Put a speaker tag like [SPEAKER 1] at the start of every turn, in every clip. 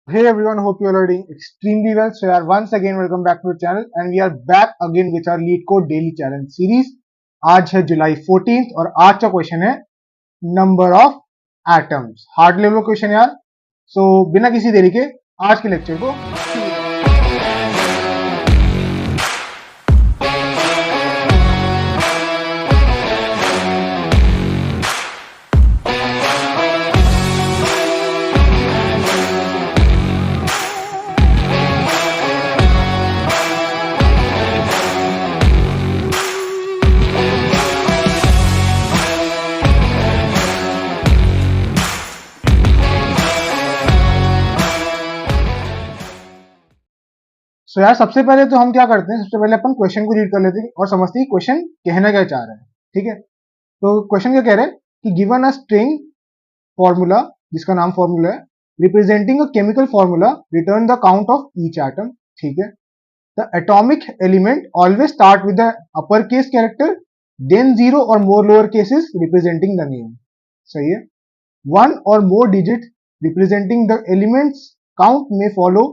[SPEAKER 1] Hey everyone, hope you all are doing extremely well. So yeah, once again welcome back to the channel and we are back again with our Lead Code Daily Challenge series. आज है जुलाई 14th और आज का question है number of atoms, hard level question यार. सो बिना किसी देरी के आज के लेक्चर को सो यार सबसे पहले तो हम क्या करते हैं, सबसे पहले अपन क्वेश्चन को रीड कर लेते हैं और समझते हैं क्वेश्चन कहना क्या चाह रहा है. ठीक है, तो क्वेश्चन क्या कह रहे हैं कि गिवन अ स्ट्रिंग फॉर्मूला, जिसका नाम फॉर्मूला है, representing a chemical formula, return the count of each atom. ठीक है, the atomic element always start with the upper case character, then zero और more lower cases representing the name. सही है. One और more digit representing the elements count में follow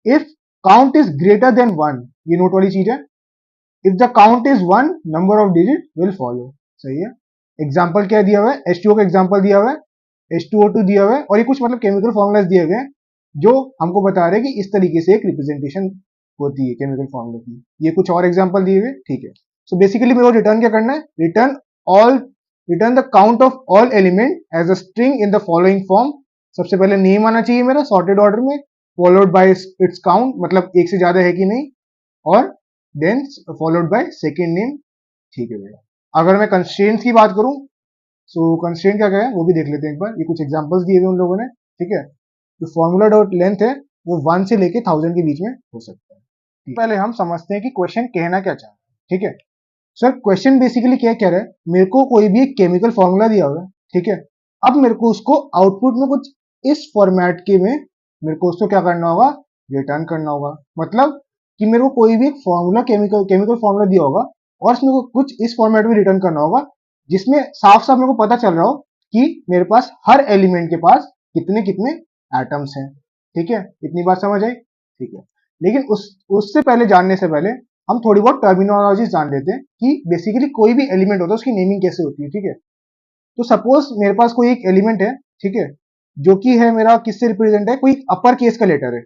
[SPEAKER 1] if count is greater than one. ये note वाली चीज है. If the count is one, number of digit will follow. सही है. एग्जाम्पल क्या दिया हुआ है, H2O का एग्जाम्पल दिया हुआ है, H2O2 दिया हुआ है और ये कुछ मतलब केमिकल फॉर्मुलाज दिए गए हैं जो हमको बता रहे हैं कि इस तरीके से एक रिप्रेजेंटेशन होती है केमिकल फॉर्मूला की. ये कुछ और एग्जाम्पल दिए हुए. ठीक है, सो बेसिकली मेरे को रिटर्न क्या करना है, all return the count of all element as a string in the following form. सबसे पहले नेम आना चाहिए मेरा सॉर्टेड ऑर्डर में, फॉलोड बाय इट्स काउंट, मतलब एक से ज्यादा है कि नहीं, और then followed by second name. ठीक है भैया. अगर मैं कंस्ट्रेंट्स की बात करूं, सो कंस्ट्रेंट क्या है वो भी देख लेते हैं एक बार. ये कुछ एग्जांपल्स दिए हुए उन लोगों ने. ठीक है, जो फॉर्मूला डॉट लेंथ है वो 1 से लेके 1000 के बीच में हो सकता है. पहले हम समझते हैं कि क्वेश्चन कहना क्या चाह रहा है. ठीक है, सर क्वेश्चन बेसिकली क्या कह रहा है, मेरे को कोई भी एक केमिकल फॉर्मूला दिया हुआ है. ठीक है, अब मेरे को उसको आउटपुट में कुछ इस फॉर्मेट के में मेरे को उसको क्या करना होगा, रिटर्न करना होगा. मतलब कि मेरे को कोई भी एक फॉर्मूला केमिकल केमिकल फॉर्मूला दिया होगा और उसमें को कुछ इस फॉर्मेट में रिटर्न करना होगा जिसमें साफ साफ मेरे को पता चल रहा हो कि मेरे पास हर एलिमेंट के पास कितने कितने एटम्स हैं. ठीक है, इतनी बात समझ आई. ठीक है, लेकिन उससे पहले, जानने से पहले हम थोड़ी बहुत टर्मिनोलॉजी जान लेते हैं कि बेसिकली कोई भी एलिमेंट होता है उसकी नेमिंग कैसे होती है. ठीक है, तो सपोज मेरे पास कोई एक एलिमेंट है. ठीक है, जो कि है मेरा किससे रिप्रेजेंट है, कोई अपर केस का लेटर है.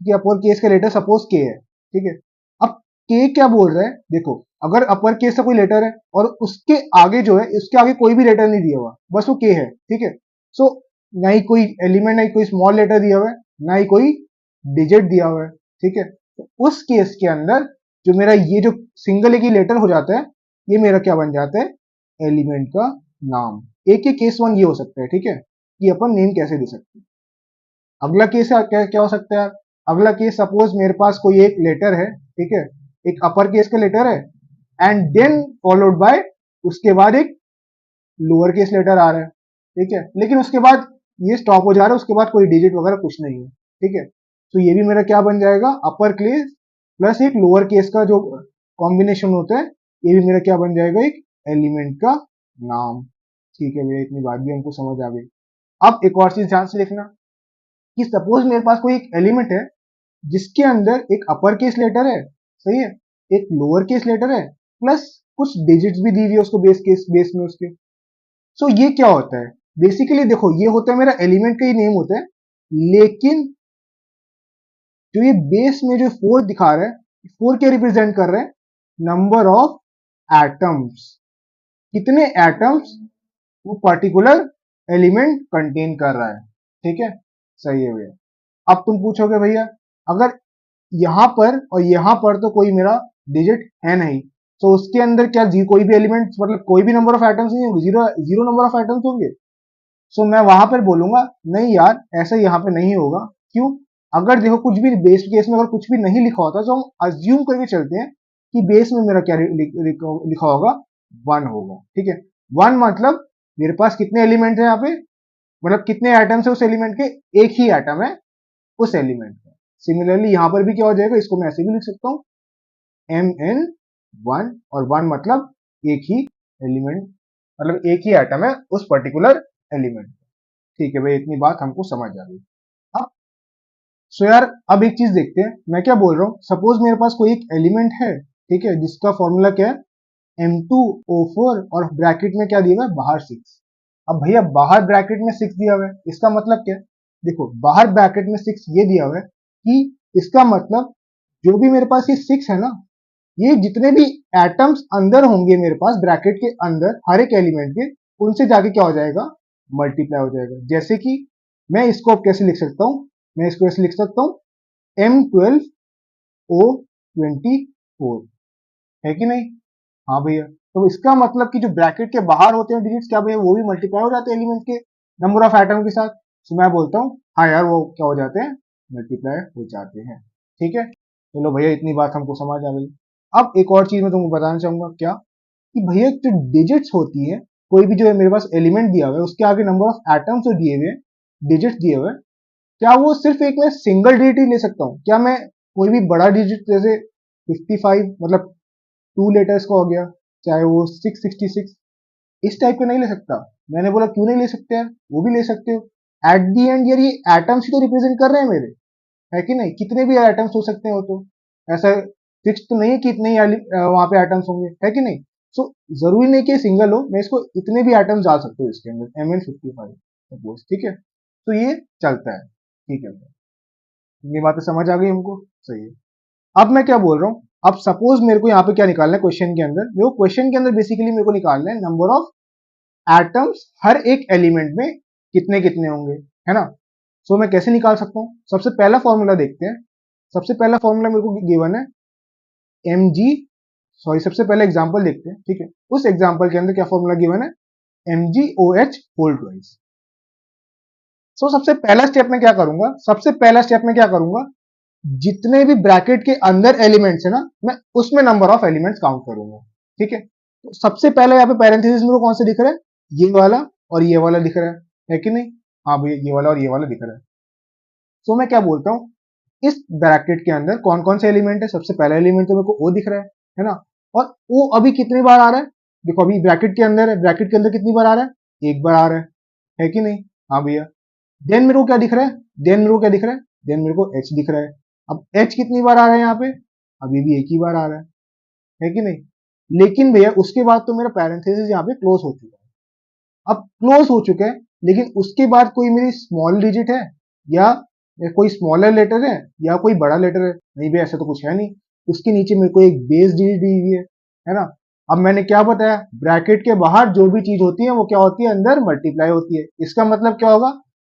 [SPEAKER 1] कि अपर केस का लेटर सपोज के है. ठीक है, अब के क्या बोल रहा है, देखो अगर अपर केस का कोई लेटर है और उसके आगे जो है, उसके आगे कोई भी लेटर नहीं दिया हुआ, बस वो के है. ठीक है, सो ना ही कोई एलिमेंट, ना ही कोई स्मॉल लेटर दिया हुआ है, ना ही कोई डिजिट दिया हुआ है. ठीक है, तो उस केस के अंदर जो मेरा ये जो सिंगल एक ही लेटर हो जाता है, ये मेरा क्या बन जाता है, एलिमेंट का नाम. एक ही केस वन ये हो सकता है. ठीक है, कि अपन नेम कैसे दे सकते हैं. अगला केस क्या क्या हो सकता है, अगला केस सपोज मेरे पास कोई एक लेटर है. ठीक है, एक अपर केस का लेटर है एंड देन फॉलोड बाय, उसके बाद एक लोअर केस लेटर आ रहा है. ठीक है, लेकिन उसके बाद ये स्टॉप हो जा रहा है, उसके बाद कोई डिजिट वगैरह कुछ नहीं है. ठीक है, तो ये भी मेरा क्या बन जाएगा, अपर केस प्लस एक लोअर केस का जो कॉम्बिनेशन होता है, ये भी मेरा क्या बन जाएगा, एक एलिमेंट का नाम. ठीक है भैया, इतनी बात भी हमको समझ आ गई. अब एक और चीज ध्यान से देखना कि सपोज मेरे पास कोई एक एलिमेंट है जिसके अंदर एक अपर केस लेटर है, सही है, एक लोअर केस लेटर है, प्लस कुछ डिजिट्स भी दी हुई है उसको बेस में उसके. सो ये क्या होता है, बेसिकली देखो ये होता है मेरा एलिमेंट का ही नेम होता है, लेकिन जो ये बेस में जो फोर दिखा रहा है, फोर क्या रिप्रेजेंट कर रहा है, नंबर ऑफ एटम्स. कितने एटम्स वो पर्टिकुलर एलिमेंट कंटेन कर रहा है. ठीक है, सही है भैया. अब तुम पूछोगे भैया अगर यहां पर और यहां पर तो कोई मेरा डिजिट है नहीं, तो उसके अंदर क्या कोई भी एलिमेंट, मतलब कोई भी नंबर ऑफ एटम्स नहीं होंगे, zero zero number of atoms होंगे. सो मैं वहां पर बोलूंगा नहीं यार, ऐसा यहाँ पे नहीं होगा. क्यों, अगर देखो कुछ भी बेस केस में अगर कुछ भी नहीं लिखा होता तो हम अज्यूम करके चलते हैं कि बेस में मेरा क्या लिखा होगा, वन होगा. ठीक है, वन मतलब मेरे पास कितने एलिमेंट है यहाँ पे, मतलब कितने एटम्स है उस एलिमेंट के, एक ही एटम है उस एलिमेंट का. सिमिलरली यहां पर भी क्या हो जाएगा, इसको मैं ऐसे भी लिख सकता हूँ, एम एन वन, और वन मतलब एक ही एलिमेंट, मतलब एक ही एटम है उस पर्टिकुलर एलिमेंट. ठीक है भाई, इतनी बात हमको समझ आ गई. अब सो यार अब एक चीज देखते हैं, मैं क्या बोल रहा हूँ, सपोज मेरे पास कोई एक एलिमेंट है, ठीक है, जिसका फॉर्मूला क्या है M2O4 और ब्रैकेट में क्या दिया हुआ है बाहर 6। अब भैया बाहर ब्रैकेट में 6 दिया हुआ है, इसका मतलब क्या है, देखो बाहर ब्रैकेट में 6 ये दिया हुआ है कि इसका मतलब जो भी मेरे पास ये 6 है ना, ये जितने भी एटम्स अंदर होंगे मेरे पास ब्रैकेट के अंदर हर एक एलिमेंट के, उनसे जाके क्या हो जाएगा, मल्टीप्लाई हो जाएगा। जैसे कि मैं इसको अब कैसे लिख सकता हूं, मैं इसको ऐसे लिख सकता हूं M12O24, है कि नहीं? हाँ भैया, तो इसका मतलब कि जो ब्रैकेट के बाहर होते हैं डिजिट्स, क्या भैया वो भी मल्टीप्लाई हो जाते हैं एलिमेंट के नंबर ऑफ एटम के साथ? तो मैं बोलता हूँ हाँ यार वो क्या हो जाते हैं, मल्टीप्लाई हो जाते हैं। ठीक है, चलो भैया इतनी बात हमको समझ आ गई। अब एक और चीज मैं तुमको बताना चाहूंगा, क्या कि भैया जो डिजिट्स होती है, कोई भी जो है मेरे पास एलिमेंट दिया हुआ है उसके आगे नंबर ऑफ एटम्स जो दिए हुए हैं, डिजिट्स दिए हुए हैं, क्या वो सिर्फ एक मैं सिंगल डिजिट ही ले सकता हूँ? क्या मैं कोई भी बड़ा डिजिट जैसे 55 मतलब 2 लेटर्स का हो गया, चाहे वो 666, इस टाइप का नहीं ले सकता? मैंने बोला क्यों नहीं ले सकते यार, वो भी ले सकते हो। एट दी एंड यार ये एटम्स ही तो रिप्रेजेंट कर रहे हैं मेरे, है कि नहीं? कितने भी एटम्स हो सकते हैं वो तो, ऐसा फिक्स तो नहीं है कि इतने ही वहां पे एटम्स होंगे, है कि नहीं? सो जरूरी नहीं कि सिंगल हो, मैं इसको इतने भी एटम्स डाल सकता हूँ इसके अंदर, MN55 सपोज, ठीक है, तो ये चलता है, ठीक है। ये बातें समझ आ गई हमको, सही है। अब मैं क्या बोल रहा हूँ, अब सपोज मेरे को यहाँ पे क्या निकालना है क्वेश्चन के अंदर, मेरे को क्वेश्चन के अंदर बेसिकली मेरे को निकालना है नंबर ऑफ एटम्स हर एक एलिमेंट में कितने कितने होंगे, है ना? सो मैं कैसे निकाल सकता हूँ, सबसे पहला फॉर्मूला देखते हैं। सबसे पहला फॉर्मूला मेरे को गिवन है mg, सॉरी सबसे पहले एग्जांपल देखते हैं, ठीक है, उस एग्जांपल के अंदर क्या फॉर्मूला गिवन है, MgOH होल ट्वाइस। सो सबसे पहला स्टेप में क्या करूंगा, सबसे पहला स्टेप में क्या करूंगा, जितने भी ब्रैकेट के अंदर एलिमेंट्स है ना, मैं उसमें नंबर ऑफ एलिमेंट्स काउंट करूंगा, ठीक है। तो सबसे पहले यहाँ पे पैरेंथेसिस में कौन सा दिख रहा है, ये वाला और ये वाला दिख रहा है कि नहीं? हाँ भैया ये वाला और ये वाला दिख रहा है। तो मैं क्या बोलता हूँ, इस ब्रैकेट के अंदर कौन कौन से एलिमेंट है, सबसे पहला एलिमेंट तो मेरे को ओ दिख रहा है ना? और ओ अभी कितनी बार आ रहा है, देखो अभी ब्रैकेट के अंदर है, ब्रैकेट के अंदर कितनी बार आ रहा है, एक बार आ रहा है कि नहीं? हाँ भैया। देन मेरे को क्या दिख रहा है, देन मेरे को क्या दिख रहा है, देन मेरे को एच दिख रहा है। अब एच कितनी बार आ रहा है यहाँ पे, अभी भी एक ही बार आ रहा है कि नहीं? लेकिन भैया उसके बाद तो मेरा पैरेंथेसिस यहाँ पे क्लोज हो चुका है। अब क्लोज हो चुका है, लेकिन उसके बाद कोई मेरी स्मॉल डिजिट है, या कोई स्मॉलर लेटर है, या कोई बड़ा लेटर है? नहीं भैया ऐसा तो कुछ है नहीं। उसके नीचे मेरे को एक बेस डिजिट दी हुई है ना? अब मैंने क्या बताया, ब्रैकेट के बाहर जो भी चीज होती है वो क्या होती है, अंदर मल्टीप्लाई होती है। इसका मतलब क्या होगा,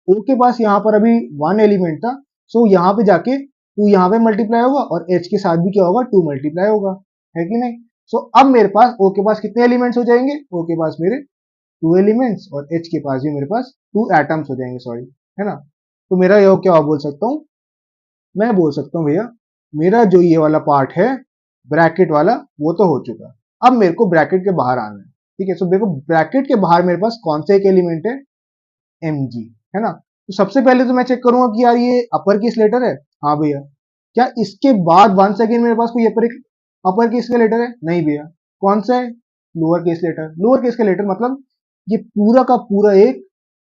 [SPEAKER 1] ओ के पास यहाँ पर अभी 1 एलिमेंट था, सो यहाँ पे जाके 2 यहाँ पे मल्टीप्लाई होगा, और एच के साथ भी क्या होगा, 2 मल्टीप्लाई होगा, है कि नहीं? सो अब मेरे पास ओ के पास कितने एलिमेंट्स हो जाएंगे, ओ के पास मेरे 2 एलिमेंट्स, और एच के पास भी मेरे पास 2 एटम्स हो जाएंगे, सॉरी, है ना? तो मेरा ये क्या बोल सकता हूँ, मैं बोल सकता हूँ भैया मेरा जो ये वाला पार्ट है ब्रैकेट वाला, वो तो हो चुका। अब मेरे को ब्रैकेट के बाहर आना है, ठीक है। सो देखो ब्रैकेट के बाहर मेरे पास कौन सा एक एलिमेंट है, mg, है ना? तो सबसे पहले तो मैं चेक करूंगा कि यार ये अपर केस लेटर है, हाँ भैया। क्या इसके बाद 1 सेकेंड मेरे पास कोई अपर केस का लेटर है? नहीं भैया। कौन सा है, lower case letter. Lower case का लेटर मतलब ये पूरा का पूरा एक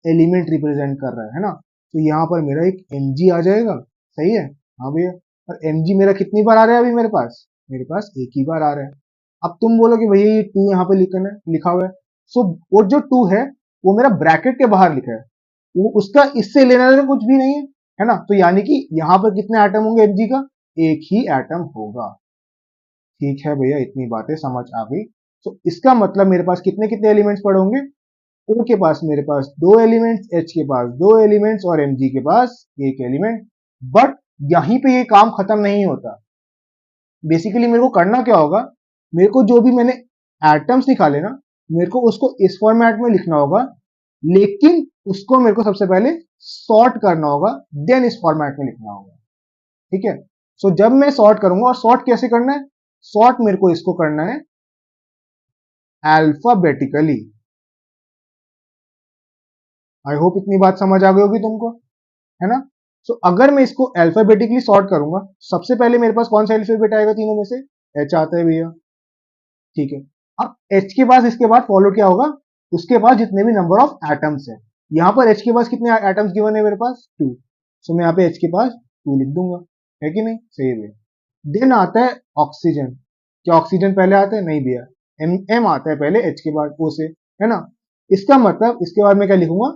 [SPEAKER 1] एलिमेंट रिप्रेजेंट कर रहा है ना? तो यहाँ पर मेरा एक mg आ जाएगा, सही है? हाँ भैया। और mg मेरा कितनी बार आ रहा है अभी मेरे पास, मेरे पास एक ही बार आ रहा है। अब तुम बोलोगे भैया ये 2 यहाँ पे लिखा हुआ है। सो वो जो 2 है वो मेरा ब्रैकेट के बाहर लिखा है, वो उसका इससे लेना देना कुछ भी नहीं है ना? तो यानी कि यहाँ पर कितने एटम होंगे mg का, एक ही एटम होगा। ठीक है भैया इतनी बातें समझ आ गई। तो इसका मतलब मेरे पास कितने कितने एलिमेंट्स पड़े होंगे, O के पास मेरे पास 2 एलिमेंट्स, H के पास 2 एलिमेंट्स, और Mg के पास एक एलिमेंट। बट यहीं पे ये काम खत्म नहीं होता। बेसिकली मेरे को करना क्या होगा, मेरे को जो भी मैंने एटम्स निकाले ना, मेरे को उसको इस फॉर्मेट में लिखना होगा, लेकिन उसको मेरे को सबसे पहले सॉर्ट करना होगा, देन इस फॉर्मेट में लिखना होगा, ठीक है। सो जब मैं सॉर्ट करूंगा, और सॉर्ट कैसे करना है, सॉर्ट मेरे को इसको करना है अल्फाबेटिकली। आई होप इतनी बात समझ आ गई होगी तुमको, है ना? सो अगर मैं इसको अल्फाबेटिकली सॉर्ट करूंगा, सबसे पहले मेरे पास कौन सा अल्फाबेट आएगा तीनों में से, एच आता है भैया, ठीक है। अब एच के पास इसके बाद फॉलो क्या होगा, उसके पास जितने भी नंबर ऑफ एटम्स है, यहां पर एच के पास कितने एटम्स गिवन है मेरे पास, 2। सो मैं यहाँ पे एच के पास 2 लिख दूंगा, है कि नहीं, सही है। देन आता है ऑक्सीजन। क्या ऑक्सीजन पहले आता है? नहीं भैया, एम आता है पहले एच के बाद ओ से, है ना। इसका मतलब इसके बाद मैं क्या लिखूंगा?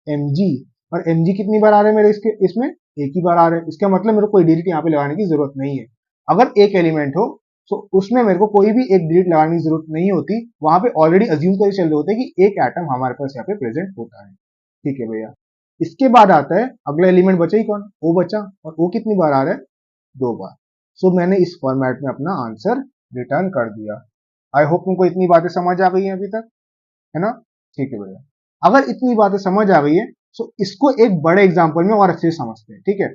[SPEAKER 1] Mg। और Mg कितनी बार आ रहा है मेरे इसमें? एक ही बार आ रहा है। इसका मतलब मेरे को कोई डिजिट यहाँ पे लगाने की जरूरत नहीं है। अगर एक एलिमेंट हो तो उसमें मेरे को कोई भी एक डिजिट लगाने की जरूरत नहीं होती, वहां पे ऑलरेडी अज्यूम कर चल रहे होते हैं कि एक एटम हमारे पास यहाँ पे प्रेजेंट होता है। ठीक है भैया। इसके बाद आता है अगला एलिमेंट, बचा ही कौन? ओ बचा। और ओ कितनी बार आ रहा है? 2 बार। सो मैंने इस फॉर्मेट में अपना आंसर रिटर्न कर दिया। आई होप तुमको इतनी बातें समझ आ गई हैं अभी तक, है ना। ठीक है भैया। अगर इतनी बातें समझ आ गई है तो इसको एक बड़े एग्जाम्पल में और अच्छे से समझते हैं, ठीक है।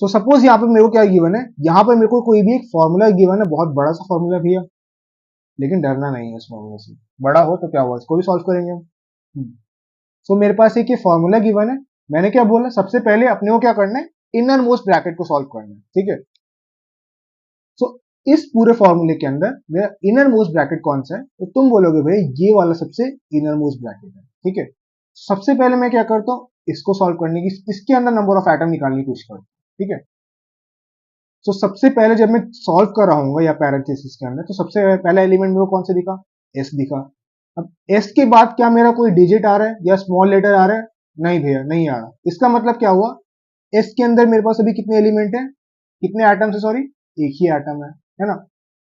[SPEAKER 1] सो सपोज यहाँ पे मेरे को क्या गिवन है, यहाँ पे मेरे को कोई भी एक फॉर्मूला गिवन है, बहुत बड़ा सा फॉर्मूला भैया, लेकिन डरना नहीं है इस फॉर्मूला से। बड़ा हो तो क्या हुआ, इसको भी सॉल्व करेंगे हम। सो मेरे पास एक ये फॉर्मूला गिवन है। मैंने क्या बोला, सबसे पहले अपने को क्या करना है? इनर मोस्ट ब्रैकेट को सॉल्व करना है, ठीक है। सो इस पूरे फॉर्मूले के अंदर मेरा इनर मोस्ट ब्रैकेट कौन सा है, तो तुम बोलोगे भाई ये वाला सबसे इनर मोस्ट ब्रैकेट है, ठीक है। सबसे पहले मैं क्या करता हूँ, इसको सॉल्व करने की, इसके अंदर नंबर ऑफ एटम निकालने की कोशिश करता हूँ, ठीक है। सो सबसे पहले जब मैं सॉल्व कर रहा हूँ या पैरेंथेसिस के अंदर, तो सबसे पहला एलिमेंट मेरे को कौन सा दिखा? एस दिखा। अब एस के बाद क्या मेरा कोई डिजिट आ रहा है या स्मॉल लेटर आ रहा है? नहीं भैया, नहीं आ रहा। इसका मतलब क्या हुआ? एस के अंदर मेरे पास अभी कितने एलिमेंट है, कितने एटम्स है, सॉरी, एक ही एटम है ना।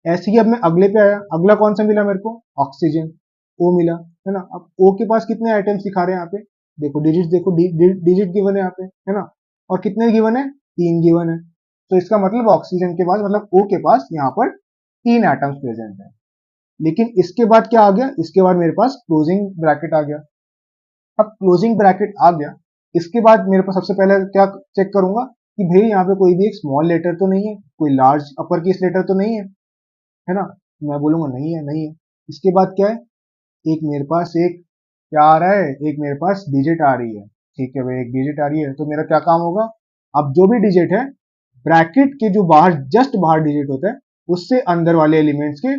[SPEAKER 1] ऐसे ही अब मैं अगले पे आया, अगला कौन सा मिला मेरे को? ऑक्सीजन, ओ मिला, है ना। अब ओ के पास कितने आइटम्स दिखा रहे हैं यहाँ पे? देखो डिजिट, देखो डिजिट गिवन है यहाँ पे, है ना। और कितने गिवन है? 3 गिवन है। तो इसका मतलब ऑक्सीजन के पास, मतलब ओ के पास यहाँ पर 3 एटम्स प्रेजेंट है। लेकिन इसके बाद क्या आ गया? इसके बाद मेरे पास क्लोजिंग ब्रैकेट आ गया। अब क्लोजिंग ब्रैकेट आ गया, इसके बाद मेरे पास सबसे पहले क्या चेक करूंगा कि भाई यहाँ पे कोई भी एक स्मॉल लेटर तो नहीं है, कोई लार्ज अपर केस लेटर तो नहीं है ना। मैं बोलूंगा नहीं है, नहीं है। इसके बाद क्या है? एक मेरे पास एक क्या आ रहा है? एक मेरे पास डिजिट आ रही है। ठीक है भाई, एक डिजिट आ रही है, तो मेरा क्या काम होगा? अब जो भी डिजिट है, ब्रैकेट के जो बाहर, जस्ट बाहर डिजिट होता है, उससे अंदर वाले एलिमेंट्स के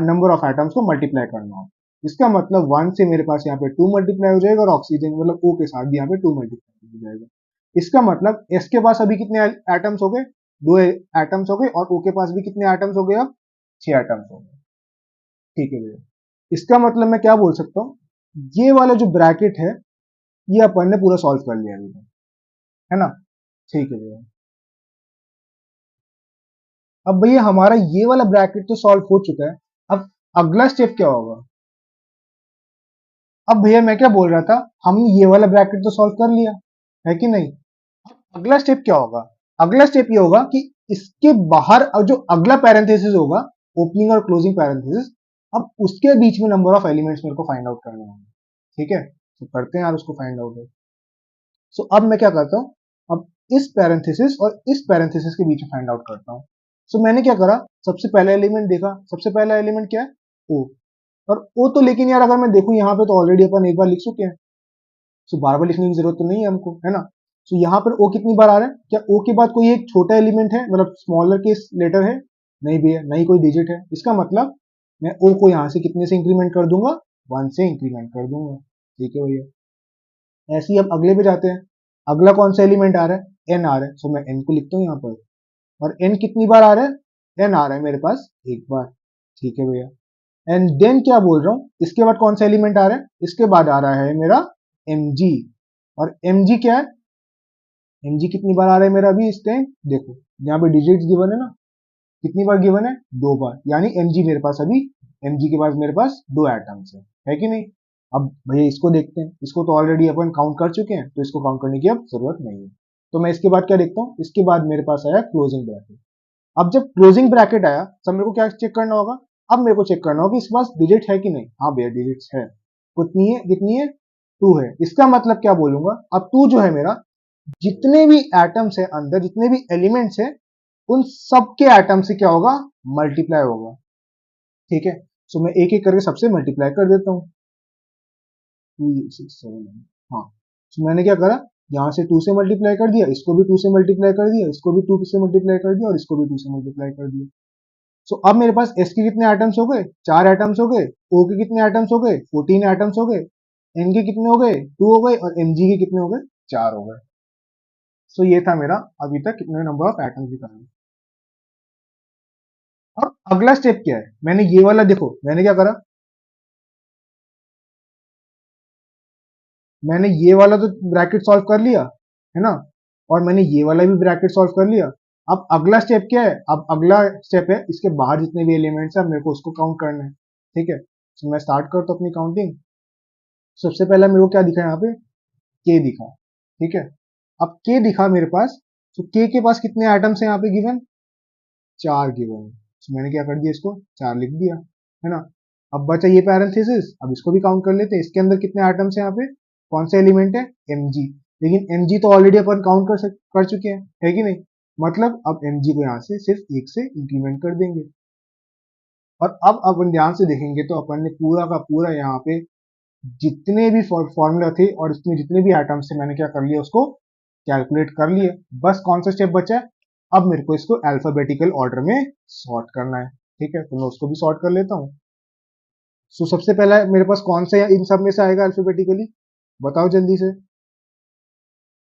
[SPEAKER 1] नंबर ऑफ एटम्स को मल्टीप्लाई करना हो। इसका मतलब 1 से मेरे पास यहाँ पे 2 मल्टीप्लाई हो जाएगा, और ऑक्सीजन मतलब ओ के साथ भी यहाँ पे 2 मल्टीप्लाई हो जाएगा। इसका मतलब एस के पास अभी कितने एटम्स हो गए? 2 एटम्स हो गए, और ओ के पास भी कितने एटम्स हो गए? अब 6 एटम्स हो गए। ठीक है भैया। इसका मतलब मैं क्या बोल सकता हूँ, ये वाला जो ब्रैकेट है, ये अपन ने पूरा सॉल्व कर लिया अभी तक, है ना। ठीक है भैया। अब भैया हमारा ये वाला ब्रैकेट तो सॉल्व हो चुका है। अब अगला स्टेप क्या होगा? अब भैया मैं क्या बोल रहा था, हमने ये वाला ब्रैकेट तो सॉल्व कर लिया, है कि नहीं। अगला स्टेप क्या होगा? अगला स्टेप ये होगा कि इसके बाहर जो अगला पैरेंथेसिस होगा, ओपनिंग और क्लोजिंग पैरेंथेसिस, अब उसके बीच में नंबर ऑफ एलिमेंट्स मेरे को फाइंड आउट करने होंगे। ठीक है, तो करते हैं यार उसको फाइंड आउट। सो अब मैं क्या करता हूँ, अब इस पैरेंथेसिस और इस पैरेंथेसिस के बीच में फाइंड आउट करता हूँ। सो मैंने क्या करा, सबसे पहला एलिमेंट देखा, सबसे पहला एलिमेंट क्या है? ओ। और ओ तो लेकिन यार अगर मैं देखूं यहाँ पे, तो ऑलरेडी अपन एक बार लिख चुके हैं। सो बार बार लिखने की जरूरत तो नहीं है हमको, है ना। सो यहाँ पर ओ कितनी बार आ रहा है? क्या ओ के बाद कोई एक छोटा एलिमेंट है, मतलब स्मॉलर केस लेटर है? नहीं भैया, नहीं कोई डिजिट है। इसका मतलब मैं ओ को यहाँ से कितने से इंक्रीमेंट कर दूंगा? 1 से इंक्रीमेंट कर दूंगा। ठीक है भैया। ऐसे ही अब अगले पे जाते हैं। अगला कौन सा एलिमेंट आ रहा है? एन आ रहा है। सो मैं एन को लिखता हूँ यहाँ पर। और एन कितनी बार आ रहा है? एन आ रहा है मेरे पास एक बार। ठीक है भैया। एंड देन क्या बोल रहा हूँ, इसके बाद कौन सा एलिमेंट आ रहा है? इसके बाद आ रहा है मेरा एम जी। और एम जी क्या है? एम जी कितनी बार आ रहा है मेरा अभी इस टाइम? देखो यहाँ पे डिजिट गिवन है ना, कितनी बार गिवन है? 2 बार। यानी एम जी मेरे पास अभी, एम जी के पास मेरे पास 2 एटम्स है कि नहीं। अब भैया इसको देखते हैं, इसको तो ऑलरेडी अपन काउंट कर चुके हैं, तो इसको काउंट करने की अब जरूरत नहीं है। तो मैं इसके बाद क्या देखता हूँ, इसके बाद मेरे पास आया क्लोजिंग ब्रैकेट। अब जब क्लोजिंग ब्रैकेट आया, तब मेरे को क्या चेक करना होगा? अब मेरे को चेक करना होगा कि इसके पास डिजिट है कि नहीं। हाँ भैया डिजिट्स है। कितनी है? कितनी है? 2 है। इसका मतलब क्या बोलूंगा, अब 2 जो है मेरा, जितने भी एटम्स है अंदर, जितने भी एलिमेंट्स है, उन सबके एटम से क्या होगा? मल्टीप्लाई होगा। ठीक है। सो मैं एक एक करके सबसे मल्टीप्लाई कर देता हूँ। 2 6 7 हाँ। सो मैंने क्या करा, यहाँ से 2 से मल्टीप्लाई कर दिया, इसको भी 2 से मल्टीप्लाई कर दिया, इसको भी 2 से मल्टीप्लाई कर दिया, और इसको भी 2 से मल्टीप्लाई कर दिया। सो अब मेरे पास एस के कितने एटम्स हो गए, 4 एटम्स हो गए, ओ के कितने एटम्स हो गए, 14 एटम्स हो गए, एन के कितने हो गए, 2 हो गए, और एम जी के कितने हो गए, 4 हो गए। सो ये था मेरा अभी तक कितने नंबर ऑफ एटम्स निकालने। अब अगला स्टेप क्या है, मैंने ये वाला देखो मैंने क्या करा, मैंने ये वाला तो ब्रैकेट सॉल्व कर लिया है ना, और मैंने ये वाला भी ब्रैकेट सॉल्व कर लिया। अब अगला स्टेप क्या है, अब अगला स्टेप है इसके बाहर जितने भी एलिमेंट्स है मेरे को उसको काउंट करना है। ठीक है, तो मैं स्टार्ट करता हूँ अपनी काउंटिंग। सबसे पहला मेरे को क्या दिखा यहाँ पे, के दिखा। ठीक है, अब के दिखा मेरे पास, तो के के पास कितने एटम्स हैं यहाँ पे गिवन, 4 गिवन है। तो मैंने क्या कर दिया, इसको 4 लिख दिया है ना। अब बचा ये पैरेंथेसिस, अब इसको भी काउंट कर लेते हैं, इसके अंदर कितने एटम्स हैं यहाँ पे, कौन सा एलिमेंट है, mg। लेकिन mg तो ऑलरेडी अपन काउंट कर चुके हैं, है कि नहीं, मतलब अब mg को यहाँ से सिर्फ 1 से इंक्रीमेंट कर देंगे। और अब अपन ध्यान से देखेंगे तो अपन ने पूरा का पूरा यहाँ पे जितने भी फॉर्मूला थे और उसमें जितने भी आइटम्स थे मैंने क्या कर लिया, उसको कैलकुलेट कर लिए। बस कौन सा स्टेप बचा है, अब मेरे को इसको अल्फाबेटिकल ऑर्डर में सॉर्ट करना है। ठीक है, तो मैं उसको भी सॉर्ट कर लेता हूँ। सो सबसे पहला मेरे पास कौन सा इन सब में से आएगा अल्फाबेटिकली, बताओ जल्दी से।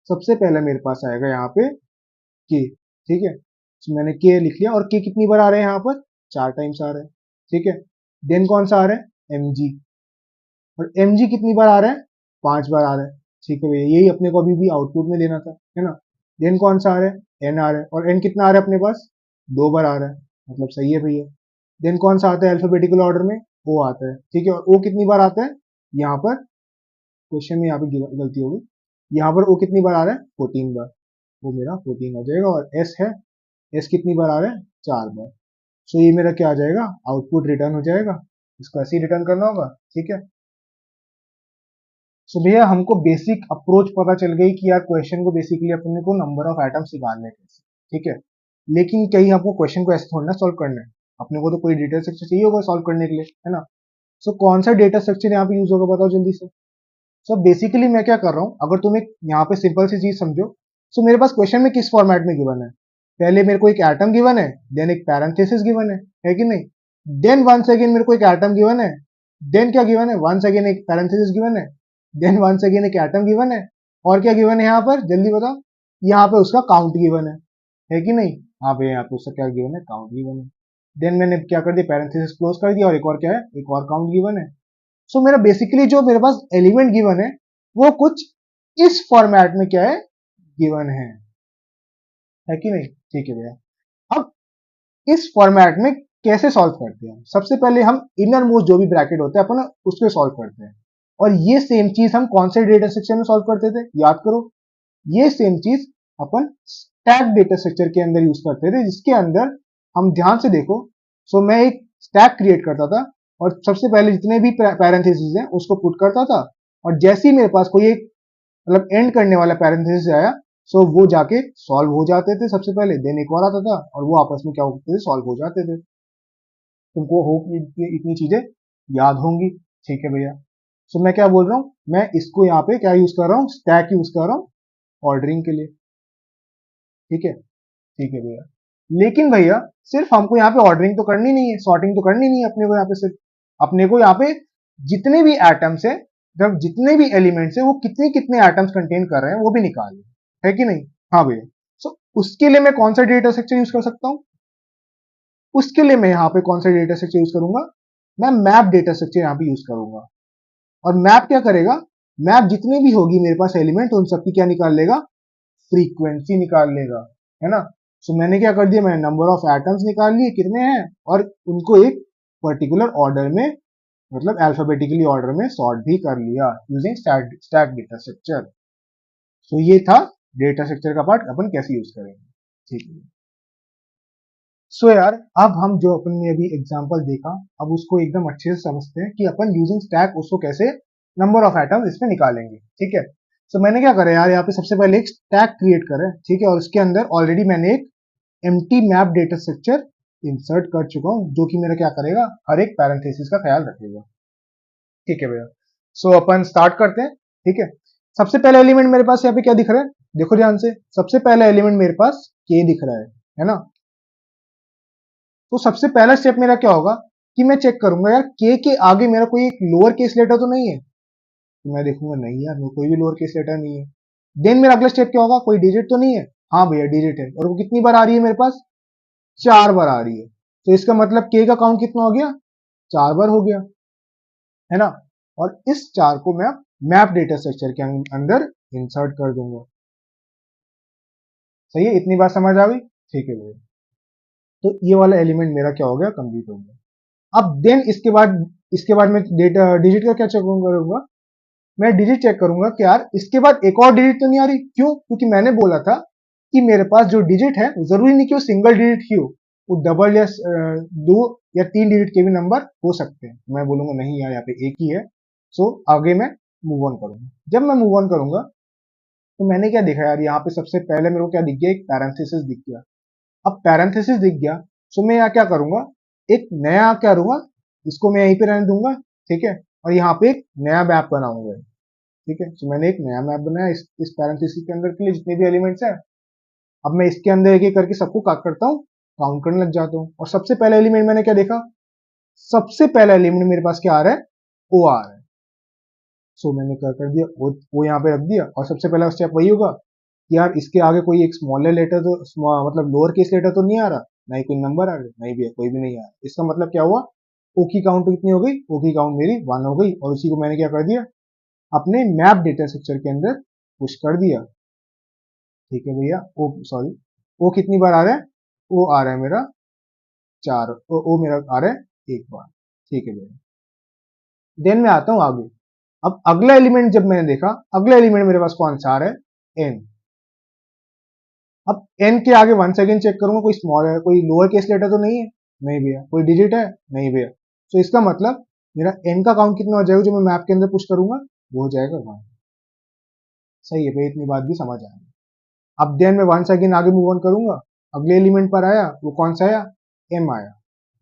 [SPEAKER 1] सबसे पहले मेरे पास आएगा यहाँ पे के। ठीक है, तो मैंने के लिख लिया, और के कितनी बार आ रहे हैं यहाँ पर, 4 टाइम्स आ रहे हैं। ठीक है, देन कौन सा आ रहा है, एम जी, और एम जी कितनी बार आ रहा है, 5 बार आ रहा है। ठीक है भैया, यही अपने को अभी भी आउटपुट में देना था, है ना। देन कौन सा आ रहा है, एन आ रहा है, और एन कितना आ रहा है अपने पास, 2 बार आ रहा है, मतलब सही है भैया। देन कौन सा आता है अल्फाबेटिकल ऑर्डर में, ओ आता है। ठीक है, और ओ कितनी बार आता है, यहाँ पर क्वेश्चन में यहाँ पे गलती होगी, यहाँ पर ओ कितनी बार आ रहा है, 14 बार, वो मेरा 14 आ जाएगा। और एस है, एस कितनी बार आ रहा है, 4 बार। सो ये मेरा क्या आ जाएगा, आउटपुट रिटर्न हो जाएगा। इसको ऐसे ही रिटर्न करना होगा। ठीक है, सो भैया हमको बेसिक अप्रोच पता चल गई कि यार क्वेश्चन को बेसिकली अपने को नंबर ऑफ एटम्स निकालने कैसे। ठीक है, लेकिन कहीं आपको क्वेश्चन को ऐसे थोड़ा ना सॉल्व करना है, अपने को तो कोई डेटा स्ट्रक्चर चाहिए होगा सॉल्व करने के लिए, है ना। सो कौन सा डेटा स्ट्रक्चर यहाँ पे यूज होगा, बताओ जल्दी से। सो बेसिकली मैं क्या कर रहा हूँ, अगर तुम एक यहाँ पे सिंपल सी चीज समझो। सो मेरे पास क्वेश्चन में किस फॉर्मेट में गिवन है, पहले मेरे को एक एटम गिवन है, देन एक पैरेंथेसिस गिवन है कि नहीं, देन वंस अगेन मेरे को एक एटम गिवन है, देन क्या गिवन है, वंस अगेन एक पैरेंथेसिस गिवन है, देन वंस अगेन एक एटम गिवन है, और क्या गिवन है यहाँ पर जल्दी बताओ, यहाँ पे उसका काउंट गिवन है कि नहीं। हाँ भैया, यहाँ पे उसका क्या गिवन है, काउंट गिवन है। देन मैंने क्या कर दिया, पैरेंथेसिस क्लोज कर दिया, और एक और क्या है, एक और काउंट गिवन है। सो मेरा बेसिकली जो मेरे पास एलिमेंट गिवन है वो कुछ इस फॉर्मेट में क्या है, गिवन है कि नहीं। ठीक है भैया, अब इस फॉर्मेट में कैसे सॉल्व करते हैं, सबसे पहले हम इनर मोस्ट जो भी ब्रैकेट होता है अपन उसको सॉल्व करते हैं। और ये सेम चीज हम कौन से डेटा स्ट्रक्चर में सॉल्व करते थे, याद करो, ये सेम चीज अपन स्टैक डेटा स्ट्रक्चर के अंदर यूज करते थे, जिसके अंदर हम ध्यान से देखो। सो मैं एक स्टैक क्रिएट करता था, और सबसे पहले जितने भी पैरेंथेसिस हैं उसको पुट करता था, और जैसे ही मेरे पास कोई एक मतलब एंड करने वाला पैरेंथेसिस आया, सो वो जाके सॉल्व हो जाते थे सबसे पहले, देन एक और आता था, और वो आपस में क्या होते थे, सॉल्व हो जाते थे। तुमको होप इतनी चीजें याद होंगी। ठीक है भैया, सो मैं क्या बोल रहा हूँ, मैं इसको यहाँ पे क्या यूज कर रहा हूँ, स्टैक यूज कर रहा हूँ ऑर्डरिंग के लिए। ठीक है, ठीक है भैया, लेकिन भैया सिर्फ हमको यहाँ पे ऑर्डरिंग तो करनी नहीं है, सॉर्टिंग तो करनी नहीं है अपने को यहाँ पे, सिर्फ अपने को यहाँ पे जितने भी एटम्स है, जब जितने भी एलिमेंट्स है वो कितने कितने एटम्स कंटेन कर रहे हैं वो भी निकालना है कि नहीं। हाँ भैया, सो उसके लिए मैं कौन सा डेटा स्ट्रक्चर यूज कर सकता हूँ, उसके लिए मैं यहाँ पे कौन सा डेटा स्ट्रक्चर यूज करूंगा, मैं मैप डेटा स्ट्रक्चर यहाँ पे यूज करूंगा। और मैप क्या करेगा, मैप जितने भी होगी मेरे पास एलिमेंट उन सबकी क्या निकाल लेगा, फ्रीक्वेंसी निकाल लेगा, है ना। सो मैंने क्या कर दिया, मैंने नंबर ऑफ एटम्स निकाल लिए कितने हैं, और उनको एक पर्टिकुलर ऑर्डर में, मतलब अल्फाबेटिकली ऑर्डर में सॉर्ट भी कर लिया यूजिंग स्टैक डेटा स्ट्रक्चर। सो ये था डेटा स्ट्रक्चर का पार्ट, अपन कैसे यूज करेंगे। ठीक है, सो यार अब हम जो अपन ने अभी एग्जांपल देखा, अब उसको एकदम अच्छे से समझते हैं कि अपन यूजिंग स्टैक उसको कैसे नंबर ऑफ एटम्स इसमें निकालेंगे। ठीक है, सो मैंने क्या करा यार, यहाँ पे सबसे पहले एक स्टैक क्रिएट करा है। ठीक है, और उसके अंदर ऑलरेडी मैंने एक empty map data structure insert कर चुका हूँ, जो कि मेरा क्या करेगा, हर एक पैरेंथेसिस का ख्याल रखेगा। ठीक है भैया, सो अपन स्टार्ट करते हैं। ठीक है, सबसे पहला एलिमेंट मेरे पास यहाँ पे क्या दिख रहा है, देखो ध्यान से, सबसे पहला एलिमेंट मेरे पास के दिख रहा है ना। तो सबसे पहला स्टेप मेरा क्या होगा कि मैं चेक करूंगा यार के आगे मेरा कोई एक लोअर केस लेटर तो नहीं है। तो मैं देखूंगा नहीं यार, मेरा कोई भी लोअर केस लेटर नहीं है। देन मेरा अगला स्टेप क्या होगा, कोई डिजिट तो नहीं है। हाँ भैया डिजिट है, और वो कितनी बार आ रही है मेरे पास, 4 बार आ रही है। तो इसका मतलब के का काउंट कितना हो गया, 4 बार हो गया, है ना। और इस 4 को मैं मैप डेटा स्ट्रक्चर के अंदर इंसर्ट कर दूंगा। सही है, इतनी बात समझ आ गई, ठीक है भैया। तो ये वाला एलिमेंट मेरा क्या हो गया, कंप्लीट हो गया। अब देन इसके बाद मैं डेटा डिजिट का क्या चेक करूंगा, मैं डिजिट चेक करूंगा कि यार इसके बाद एक और डिजिट तो नहीं आ रही। क्यों, क्योंकि मैंने बोला था कि मेरे पास जो डिजिट है जरूरी नहीं कि वो सिंगल डिजिट ही हो, वो डबल या 2 या 3 डिजिट के भी नंबर हो सकते हैं। मैं बोलूंगा नहीं यार, यहाँ पे एक ही है। सो आगे मैं मूव ऑन करूंगा। जब मैं मूव ऑन करूंगा तो मैंने क्या देखा यार, यहाँ पे सबसे पहले मेरे को क्या दिख गया, एक पैरेंथेसिस दिख गया। अब पैरेंथेसिस दिख गया, सो मैं यहाँ क्या करूंगा, एक नया क्या करूंगा, इसको मैं यहीं पे रहने दूंगा, ठीक है। और यहाँ पे एक नया मैप बनाऊंगा, ठीक है। सो मैंने एक नया मैप बनाया इस पैरेंथेसिस के अंदर के लिए जितने भी एलिमेंट्स हैं। अब मैं इसके अंदर एक एक करके सबको क्या करता हूँ, काउंट करने लग जाता हूँ। और सबसे पहला एलिमेंट मैंने क्या देखा, सबसे पहला एलिमेंट मेरे पास क्या आ रहा है, ओ आ रहा है। सो मैंने क्या कर दिया, वो यहाँ पे रख दिया। और सबसे पहला स्टेप वही होगा कि यार इसके आगे कोई एक स्मॉलर लेटर तो मतलब लोअर केस लेटर तो नहीं आ रहा, ना ही कोई नंबर आ रहा, नहीं भी कोई भी नहीं आ रहा। इसका मतलब क्या हुआ, ओ की काउंट कितनी हो गई, ओ की काउंट मेरी 1 हो गई। और उसी को मैंने क्या कर दिया, अपने मैप डेटा स्ट्रक्चर के अंदर पुश कर दिया। ठीक है भैया, ओ सॉरी, ओ कितनी बार आ रहा है, ओ आ रहा है मेरा 4, ओ मेरा आ रहा है 1 बार। ठीक है भैया, देन मैं आता हूँ आगे। अब अगला एलिमेंट जब मैंने देखा, अगला एलिमेंट मेरे पास कौन सा आ रहा है, एन। अब एन के आगे वन सेकेंड चेक करूंगा, कोई स्मॉल है, कोई लोअर केस लेटर तो नहीं है, नहीं भैया। कोई डिजिट है, नहीं भैया। तो इसका मतलब मेरा एन का काउंट कितना हो जाएगा जो मैं मैप के अंदर पुश करूंगा, वो हो जाएगा 1। सही है भैया, इतनी बात भी समझ आ गई। अब देन मैं वन सेकेंड आगे मूव ऑन करूंगा, अगले एलिमेंट पर आया, वो कौन सा आया, एम आया।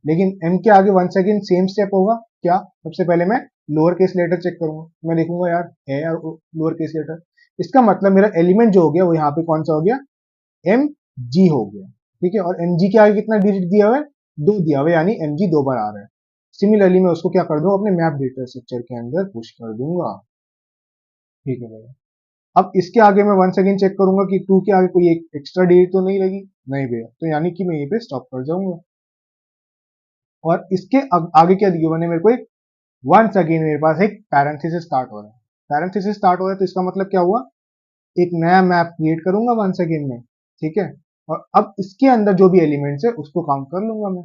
[SPEAKER 1] लेकिन एम के आगे वन सेकेंड सेम स्टेप होगा क्या, सबसे पहले मैं लोअर केस लेटर चेक करूंगा। मैं देखूंगा यार है यार लोअर केस लेटर। इसका मतलब मेरा एलिमेंट जो हो गया वो यहाँ पे कौन सा हो गया, एम जी हो गया। ठीक है, और एम जी के आगे कितना डिजिट दिया हुआ है, 2 दिया हुआ है, यानी एम जी 2 बार आ रहा है। सिमिलरली मैं उसको क्या कर दूंगा, अपने मैप डेटा स्ट्रक्चर के अंदर पुश कर दूंगा। ठीक है भैया। अब इसके आगे मैं वन सेकेंड चेक करूंगा कि 2 के आगे कोई एक एक्स्ट्रा डिजिट तो नहीं लगी, नहीं भैया। तो यानी कि मैं यहीं पे स्टॉप कर जाऊंगा। और इसके आगे क्या दिया मैंने मेरे को, एक वंस अगेन मेरे पास एक पैरेंथेसिस स्टार्ट हो रहा है। पैरेंथेसिस स्टार्ट हो रहा है तो इसका मतलब क्या हुआ, एक नया मैप क्रिएट करूंगा वंस अगेन में, ठीक है। और अब इसके अंदर जो भी एलिमेंट्स है उसको काउंट कर लूंगा मैं।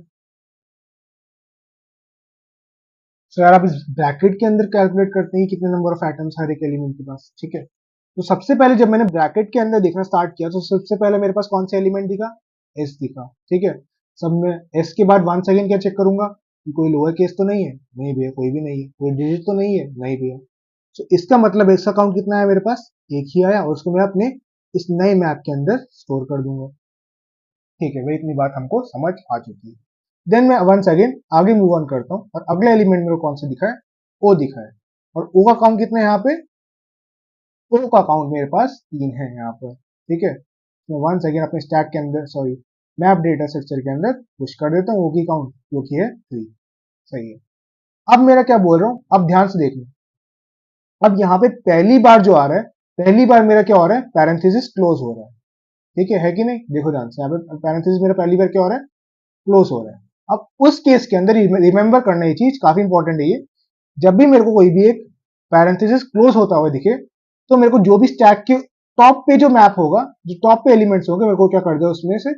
[SPEAKER 1] सो यार आप इस ब्रैकेट के अंदर कैलकुलेट करते हैं कितने नंबर ऑफ एटम्स हर एक एलिमेंट के पास, ठीक है। तो सबसे पहले जब मैंने ब्रैकेट के अंदर देखना स्टार्ट किया तो सबसे पहले मेरे पास कौन सा एलिमेंट दिखा, एस दिखा, ठीक है। सब में एस के बाद वन सेकेंड क्या चेक करूंगा कि कोई लोअर केस तो नहीं है, नहीं भैया कोई भी नहीं है। कोई डिजिट तो नहीं है, नहीं भैया। तो इसका मतलब इसका काउंट कितना है मेरे पास, एक ही आया, और उसको मैं अपने इस नए मैप के अंदर स्टोर कर दूंगा। ठीक है भाई, इतनी बात हमको समझ आ चुकी है। देन मैं वंस अगेन आगे मूव ऑन करता हूँ, और अगला एलिमेंट मेरे को कौन सा दिखा है, ओ दिखा है। और ओ का काउंट कितना है यहाँ पे, ओ का काउंट मेरे पास 3 है यहाँ पर, ठीक है। मैं वंस अगेन अपने स्टैक के अंदर, सॉरी, मैप डेटा स्ट्रक्चर के अंदर पुश कर देता हूँ ओ की काउंट जो कि है 3। सही है। अब मेरा क्या बोल रहा हूँ, अब ध्यान से देख लो। अब यहाँ पे पहली बार जो आ रहा है, पहली बार मेरा क्या हो रहा है, पैरेंथेसिस क्लोज हो रहा है, ठीक है कि नहीं। देखो ध्यान से, यहाँ पे पैरेंथेसिस मेरा पहली बार क्या हो रहा है, क्लोज हो रहा है। अब उस केस के अंदर रिमेंबर करना, ये चीज काफी इंपॉर्टेंट है ये, जब भी मेरे को कोई भी एक पैरेंथेसिस क्लोज होता हुआ दिखे, तो मेरे को जो भी स्टैक के टॉप पे जो मैप होगा, जो टॉप पे एलिमेंट्स होंगे, मेरे को क्या कर दो उसमें से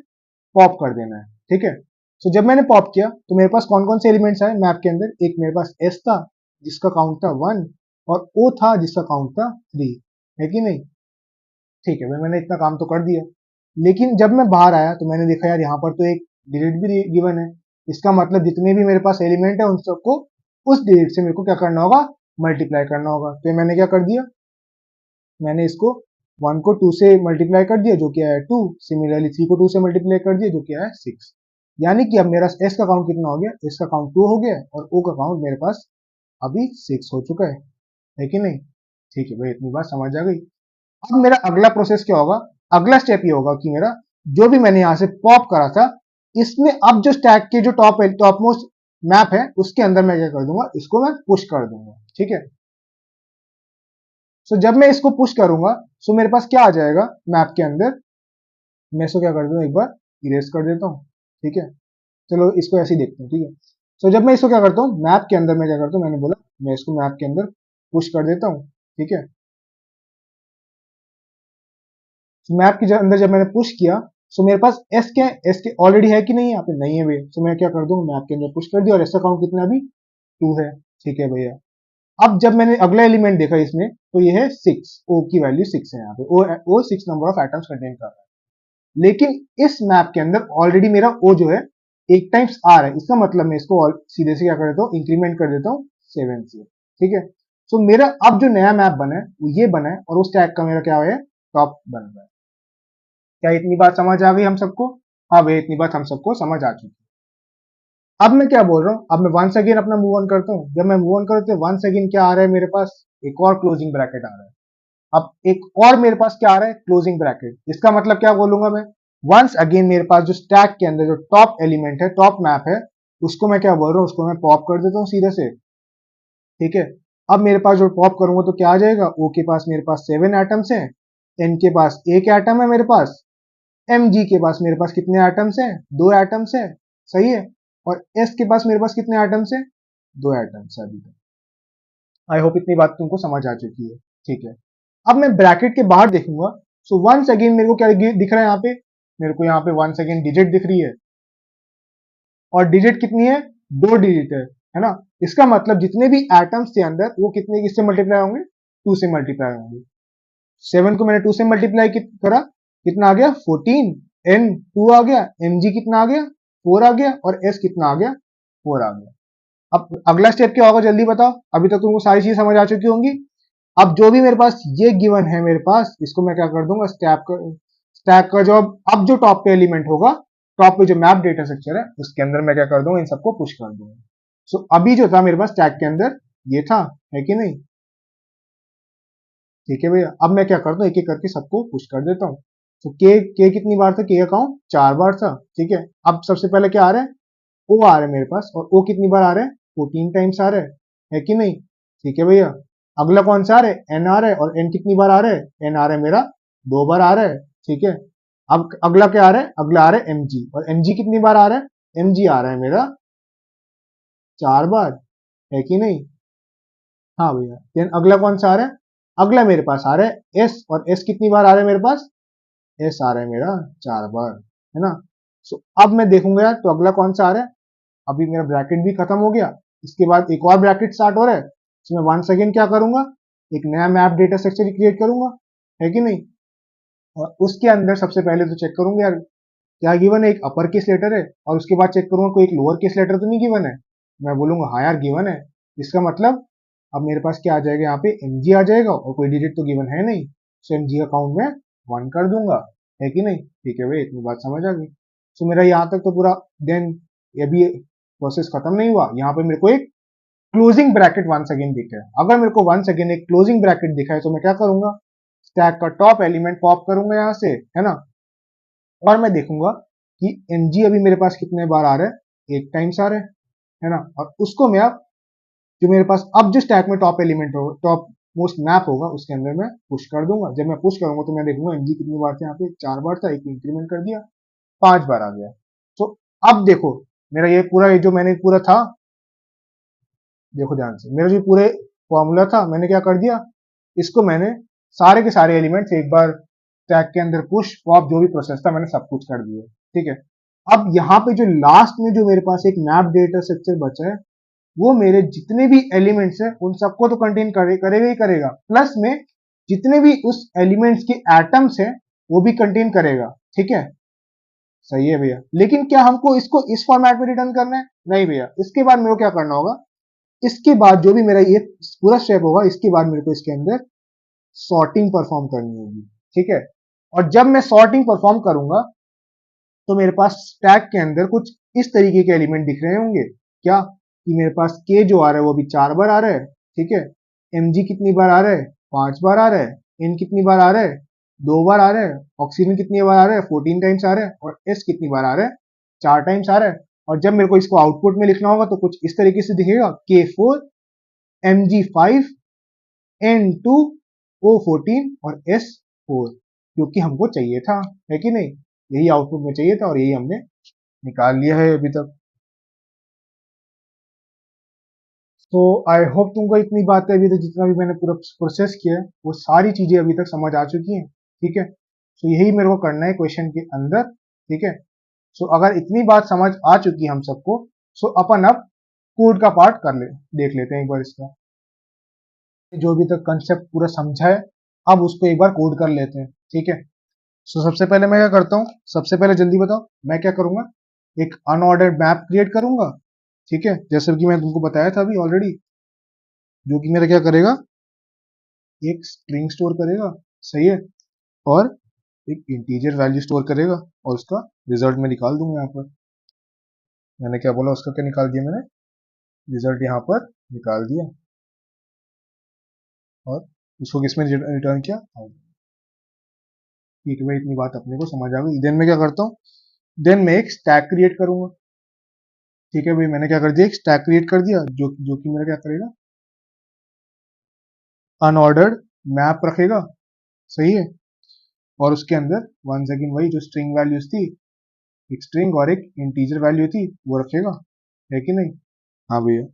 [SPEAKER 1] पॉप कर देना है, ठीक है। तो जब मैंने पॉप किया तो मेरे पास कौन कौन से एलिमेंट्स आए मैप के अंदर, एक मेरे पास एस था जिसका काउंट था 1, और ओ था जिसका काउंट था 3, है कि नहीं। ठीक है, मैंने इतना काम तो कर दिया। लेकिन जब मैं बाहर आया तो मैंने देखा यार यहाँ पर तो एक डिजिट भी गिवन है। इसका मतलब जितने भी मेरे पास एलिमेंट है उन सबको उस डिजिट से मेरे को क्या करना होगा, मल्टीप्लाई करना होगा। तो मैंने क्या कर दिया, मैंने इसको 1 को 2 से मल्टीप्लाई कर दिया जो कि आया 2, सिमिलरली 3 को 2 से मल्टीप्लाई कर दिया जो कि आया 6। यानी कि अब मेरा एस का काउंट कितना हो गया, एस का काउंट 2 हो गया, और ओ का काउंट मेरे पास अभी 6 हो चुका है कि नहीं। ठीक है भाई, इतनी बात समझ आ गई। अब मेरा अगला प्रोसेस क्या होगा, अगला स्टेप ये होगा कि मेरा जो भी मैंने यहाँ से पॉप करा था इसमें अब जो स्टैक के जो टॉप मोस्ट मैप है उसके अंदर मैं क्या कर दूंगा, इसको मैं पुश कर दूंगा। ठीक है, सो जब मैं इसको पुश करूंगा सो मेरे पास क्या आ जाएगा मैप के अंदर, मैं इसको क्या कर दूं, एक बार इरेज कर देता हूँ। ठीक है, चलो इसको ऐसे ही देखते हैं। ठीक है, सो जब मैं इसको क्या करता हूँ, मैप के अंदर मैं क्या करता हूँ, मैंने बोला मैं इसको मैप के अंदर पुश कर देता हूँ। ठीक है, मैप के अंदर जब मैंने पुश किया सो मेरे पास एस क्या है, एस के ऑलरेडी है कि नहीं, यहाँ पे नहीं है भैया, सो मैं क्या कर दूंगा, मैप के अंदर पुश कर दिया और एस का काउंट कितना है अभी 2 है। ठीक है भैया, अब जब मैंने अगला एलिमेंट देखा इसमें तो ये है 6, ओ की वैल्यू 6 है, यहाँ पे ओ 6 नंबर ऑफ एटम्स कंटेन कर रहा है। लेकिन इस मैप के अंदर ऑलरेडी मेरा ओ जो है 8 टाइम्स आर है, इसका मतलब मैं इसको सीधे से क्या कर देता हूँ, इंक्रीमेंट कर देता हूँ 7 से। ठीक है, सो मेरा अब जो नया मैप बना है वो ये बना है और उस टैग का मेरा क्या है, टॉप बन रहा है। क्या इतनी बात समझ आ गई हम सबको? हाँ भैया, इतनी बात हम सबको समझ आ चुकी है। अब मैं क्या बोल रहा हूँ, अब मैं वंस अगेन अपना मूव ऑन करता हूँ। जब मैं मूव ऑन करता हूँ वंस अगेन क्या आ रहा है मेरे पास, एक और क्लोजिंग ब्रैकेट आ रहा है। अब एक और मेरे पास क्या आ रहा है, क्लोजिंग ब्रैकेट। इसका मतलब क्या बोलूंगा मैं, वंस अगेन मेरे पास जो स्टैक के अंदर जो टॉप एलिमेंट है, टॉप मैप है, उसको मैं क्या बोल रहा हूँ, उसको मैं पॉप कर देता हूँ सीधे से। ठीक है, अब मेरे पास जो पॉप करूंगा तो क्या आ जाएगा, ओ के पास मेरे पास 7 एटम्स हैं, एन के पास एक एटम है मेरे पास, एम जी के पास मेरे पास कितने एटम्स हैं, 2 एटम्स हैं। सही है, और एस के पास मेरे पास कितने एटम्स हैं, 2 एटम्स है अभी तक। आई होप इतनी बात तुमको समझ आ चुकी है। ठीक है, अब मैं ब्रैकेट के बाहर देखूंगा, सो वंस अगेन मेरे को क्या दिख रहा है यहाँ पे, मेरे को यहाँ पे वंस अगेन डिजिट दिख रही है, और डिजिट कितनी है, 2 डिजिट है ना। इसका मतलब जितने भी एटम्स थे अंदर वो कितने किससे मल्टीप्लाई होंगे, 2 से मल्टीप्लाई होंगे। 7 को मैंने 2 से मल्टीप्लाई करा, कितना आ गया 14, एन 2 आ गया, एम जी कितना आ गया 4 आ गया, और एस कितना आ गया 4 आ गया। अब अगला स्टेप क्या होगा जल्दी बताओ, अभी तक तुमको सारी चीज समझ आ चुकी होंगी। अब जो भी मेरे पास ये गिवन है मेरे पास, इसको मैं क्या कर दूंगा, स्टैक का जो अब जो टॉप पे एलिमेंट होगा, टॉप पे जो मैप डेटा स्ट्रक्चर है उसके अंदर मैं क्या कर दूंगा, इन सबको पुश कर दूंगा। सो अभी जो था मेरे पास स्टैक के अंदर ये था, है कि नहीं। ठीक है भैया, अब मैं क्या करता हूँ, एक एक करके सबको पुश कर देता हूँ। तो के कितनी बार था, के का काउंट 4 बार था। ठीक है, अब सबसे पहले क्या आ रहा है, ओ आ रहा है मेरे पास, और ओ कितनी बार आ रहा है, 14 टाइम्स आ रहा है कि नहीं। ठीक है भैया, अगला कौन सा आ रहा है, एन आ रहा है, और एन कितनी बार आ रहा है, एन आ रहा है मेरा 2 बार आ रहा है। ठीक है, अब अगला क्या आ रहा है, अगला आ रहा है एम जी, और एम जी कितनी बार आ रहा है, एम जी आ रहा है मेरा 4 बार, है कि नहीं। हाँ भैया, देन अगला कौन सा आ रहा है, अगला मेरे पास आ रहा है एस, और एस कितनी बार आ रहा है मेरे पास, एस आ रहा है मेरा 4 बार, है ना। सो अब मैं देखूंगा यार, तो अगला कौन सा आ रहा है, अभी मेरा ब्रैकेट भी खत्म हो गया, इसके बाद एक और ब्रैकेट स्टार्ट हो रहा है, तो मैं वंस अगेन क्या करूंगा, एक नया मैप डेटा स्ट्रक्चर क्रिएट करूंगा, है कि नहीं। और उसके अंदर सबसे पहले तो चेक करूंगा यार, क्या गिवन है, एक अपर केस लेटर है, और उसके बाद चेक करूंगा कोई एक लोअर केस लेटर तो नहीं गिवन है। मैं बोलूंगा हाँ यार गिवन है, इसका मतलब अब मेरे पास क्या आ जाएगा, यहाँ पे एम जी आ जाएगा, और कोई डिजिट तो गिवन है नहीं, सो एम जी का काउंट में 1 कर दूंगा, है कि नहीं। ठीक है भाई, इतनी बात समझ आ गई। सो मेरा यहाँ तक तो पूरा, देन ये भी प्रोसेस खत्म नहीं हुआ, यहाँ पे मेरे को एक क्लोजिंग ब्रैकेट वंस अगेन दिख रहा है। अगर मेरे को वंस अगेन एक क्लोजिंग ब्रैकेट दिखा है तो मैं क्या करूंगा, स्टैक का टॉप एलिमेंट पॉप करूंगा यहाँ से, है ना, और मैं देखूंगा कि एमजी अभी मेरे पास कितने बार आ रहा है, 8 टाइम्स आ रहा है ना, और उसको मैं अब जो मेरे पास अब जो स्टैक में टॉप एलिमेंट होगा, टॉप मोस्ट मैप होगा, उसके अंदर मैं पुश कर दूंगा। जब मैं पुश करूंगा तो मैं देखूंगा एमजी कितनी बार था, यहाँ पे 4 बार था, एक इंक्रीमेंट कर दिया 5 बार आ गया। तो अब देखो, मेरा ये पूरा, ये जो मैंने पूरा था, देखो ध्यान से, मेरा जो पूरे फॉर्मूला था मैंने क्या कर दिया, इसको मैंने सारे के सारे एलिमेंट्स एक बार स्टैक के अंदर पुश पॉप जो भी प्रोसेस था मैंने सब कुछ कर दिया। ठीक है, अब यहाँ पे जो लास्ट में जो मेरे पास एक मैप डेटा स्ट्रक्चर बचा है, वो मेरे जितने भी एलिमेंट्स हैं उन सबको तो कंटेन करेगा ही करेगा, प्लस में जितने भी उस एलिमेंट्स के एटम्स हैं वो भी कंटेन करेगा। ठीक है, सही है भैया, लेकिन क्या हमको इसको इस फॉर्मेट में रिटर्न करना है, नहीं भैया, इसके बाद मेरे को क्या करना होगा, इसके बाद जो भी मेरा ये पूरा स्टेप होगा, इसके बाद मेरे को इसके अंदर सॉर्टिंग परफॉर्म करनी होगी। ठीक है, और जब मैं सॉर्टिंग परफॉर्म करूंगा तो मेरे पास स्टैक के अंदर कुछ इस तरीके के एलिमेंट दिख रहे होंगे, क्या कि मेरे पास के जो आ रहा है वो भी 4 बार आ रहा है। ठीक है, एम जी कितनी बार आ रहा है, 5 बार आ रहा है, एन कितनी बार आ रहा है, 2 बार आ रहा है, ऑक्सीजन कितनी बार आ रहा है, 14 टाइम्स आ रहा है, और एस कितनी बार आ रहा है, 4 टाइम्स आ रहा है, और जब मेरे को इसको आउटपुट में लिखना होगा तो कुछ इस तरीके से दिखेगा, K4 Mg5 N2 O14 और S4, जो कि हमको चाहिए था, है कि नहीं? यही आउटपुट में चाहिए था और यही हमने निकाल लिया है अभी तक। तो आई होप तुमको इतनी बातें अभी तक जितना भी मैंने पूरा प्रोसेस किया है वो सारी चीजें अभी तक समझ आ चुकी हैं, ठीक है? सो यही मेरे को करना है क्वेश्चन के अंदर, ठीक है? सो अगर इतनी बात समझ आ चुकी है हम सबको, सो अपन अब कोड का पार्ट देख लेते हैं एक बार इसका। जो अभी तक कंसेप्ट पूरा समझा है, अब उसको एक बार कोड कर लेते हैं, ठीक है? सो सबसे पहले मैं क्या करता हूँ, सबसे पहले जल्दी बताओ मैं क्या करूंगा, एक अनऑर्डर्ड मैप क्रिएट करूंगा, ठीक है? जैसे कि मैं तुमको बताया था अभी ऑलरेडी, जो कि मेरा क्या करेगा, एक स्ट्रिंग स्टोर करेगा, सही है, और एक इंटीजर वैल्यू स्टोर करेगा, और उसका रिजल्ट में निकाल दूंगा यहाँ पर। मैंने क्या बोला, उसका क्या निकाल दिया मैंने, रिजल्ट यहाँ पर निकाल दिया, और उसको किसमें रिटर्न किया, ठीक है भाई, इतनी बात अपने को समझ आ गई। देन मैं क्या करता हूँ, देन मैं एक स्टैक क्रिएट करूंगा, ठीक है भाई, मैंने क्या कर दिया, एक स्टैक क्रिएट कर दिया, जो कि मेरा क्या करेगा, अनऑर्डर्ड मैप रखेगा, सही है, और उसके अंदर वन सेकेंड वही जो स्ट्रिंग वैल्यूज थी, एक स्ट्रिंग और एक इंटीजर वैल्यू थी वो रखेगा, है कि नहीं? हाँ भैया,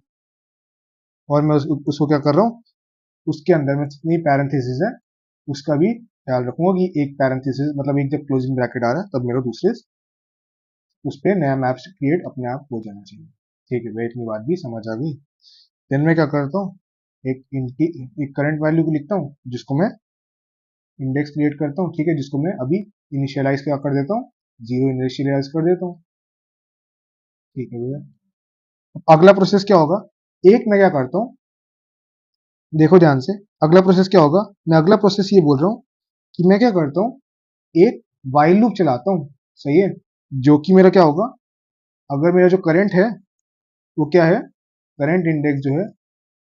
[SPEAKER 1] और मैं उसको क्या कर रहा हूँ, उसके अंदर में जितनी पैरेंथेसिस है उसका भी ख्याल रखूंगा कि एक पैरेंथेसिस मतलब एक जब क्लोजिंग ब्रैकेट आ रहा है तब मेरा दूसरे उस पर नया मैप क्रिएट अपने आप हो जाना चाहिए, ठीक है भाई, इतनी बात भी समझ आ गई। देन मैं क्या करता हूँ, एक करंट वैल्यू को लिखता हूँ जिसको मैं इंडेक्स क्रिएट करता हूँ, ठीक है, जिसको मैं अभी इनिशियलाइज क्या कर देता हूँ, 0 इनिशियलाइज कर देता हूँ, ठीक है भैया। अगला प्रोसेस क्या होगा, एक मैं क्या करता हूँ, देखो ध्यान से, अगला प्रोसेस क्या होगा, मैं अगला प्रोसेस ये बोल रहा हूँ कि मैं क्या करता हूँ, एक वाइल लूप चलाता हूँ, सही है, जो कि मेरा क्या होगा, अगर मेरा जो करंट है वो क्या है, करंट इंडेक्स जो है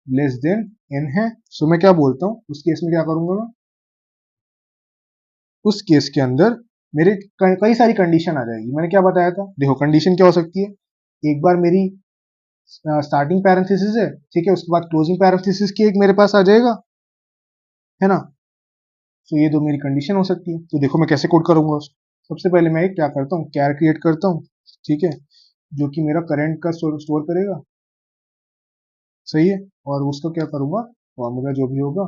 [SPEAKER 1] लेस देन n है, सो मैं क्या बोलता हूँ, उस केस में क्या करूंगा मैं, उस केस के अंदर मेरे कई सारी कंडीशन आ जाएगी। मैंने क्या बताया था, देखो कंडीशन क्या हो सकती है, एक बार मेरी स्टार्टिंग पैरेंथेसिस है, ठीक है, उसके बाद क्लोजिंग पैरेंथेसिस की एक मेरे पास आ जाएगा, है ना? तो ये दो मेरी कंडीशन हो सकती है। तो देखो मैं कैसे कोड करूंगा उसको, सबसे पहले मैं क्या करता हूँ, कैर क्रिएट करता हूँ, ठीक है, जो कि मेरा करंट का स्टोर करेगा, सही है, और उसको क्या करूंगा, फॉर्मूला जो भी होगा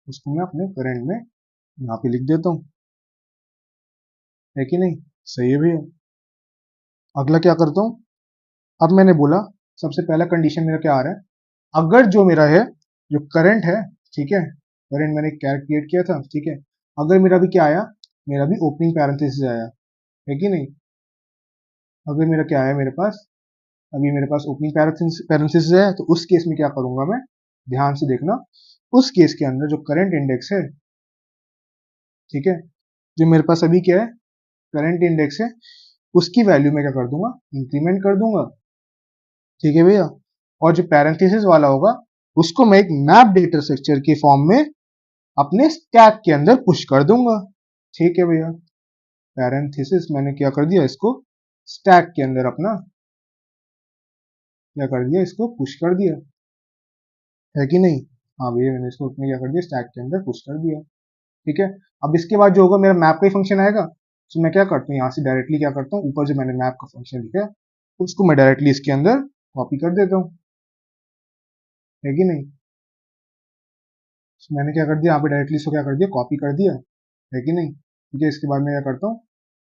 [SPEAKER 1] उसको मैं अपने करंट में यहाँ पे लिख देता हूँ, है कि नहीं? सही है भैया। अगला क्या करता हूँ, अब मैंने बोला सबसे पहला कंडीशन मेरा क्या आ रहा है, अगर जो मेरा है, जो करंट है, ठीक है, करंट मैंने कैर क्रिएट किया था, ठीक है, अगर मेरा भी क्या आया, मेरा भी ओपनिंग पैरेंथेसिस आया, है कि नहीं? अगर मेरा क्या आया मेरे पास, अभी मेरे पास ओपनिंग पैरेंथेसिस है, तो उस केस में क्या करूंगा मैं, ध्यान से देखना, उस केस के अंदर जो करंट इंडेक्स है, ठीक है, जो मेरे पास अभी क्या है, करंट इंडेक्स है, उसकी वैल्यू में क्या कर दूंगा, इंक्रीमेंट कर दूंगा, ठीक है भैया, और जो पैरेंथेसिस वाला होगा उसको मैं एक मैप डेटा स्ट्रक्चर के फॉर्म में अपने स्टैक के अंदर पुश कर दूंगा, ठीक है भैया, पैरेंथेसिस मैंने क्या कर दिया, इसको स्टैक के अंदर अपना क्या कर दिया, इसको पुश कर दिया, है कि नहीं? हाँ भैया, मैंने इसको अपने क्या कर दिया, स्टैक के अंदर पुश कर दिया, ठीक है। अब इसके बाद जो होगा मेरा मैप का ही फंक्शन आएगा, तो मैं क्या करता हूँ, यहाँ से डायरेक्टली क्या करता हूँ, ऊपर जो मैंने मैप का फंक्शन लिखा है उसको मैं डायरेक्टली इसके अंदर कॉपी कर देता हूँ, है कि नहीं? तो मैंने क्या कर दिया, यहाँ पे डायरेक्टली इसको क्या कर दिया, कॉपी कर दिया, है कि नहीं? ठीक है, इसके बाद मैं क्या करता हूँ,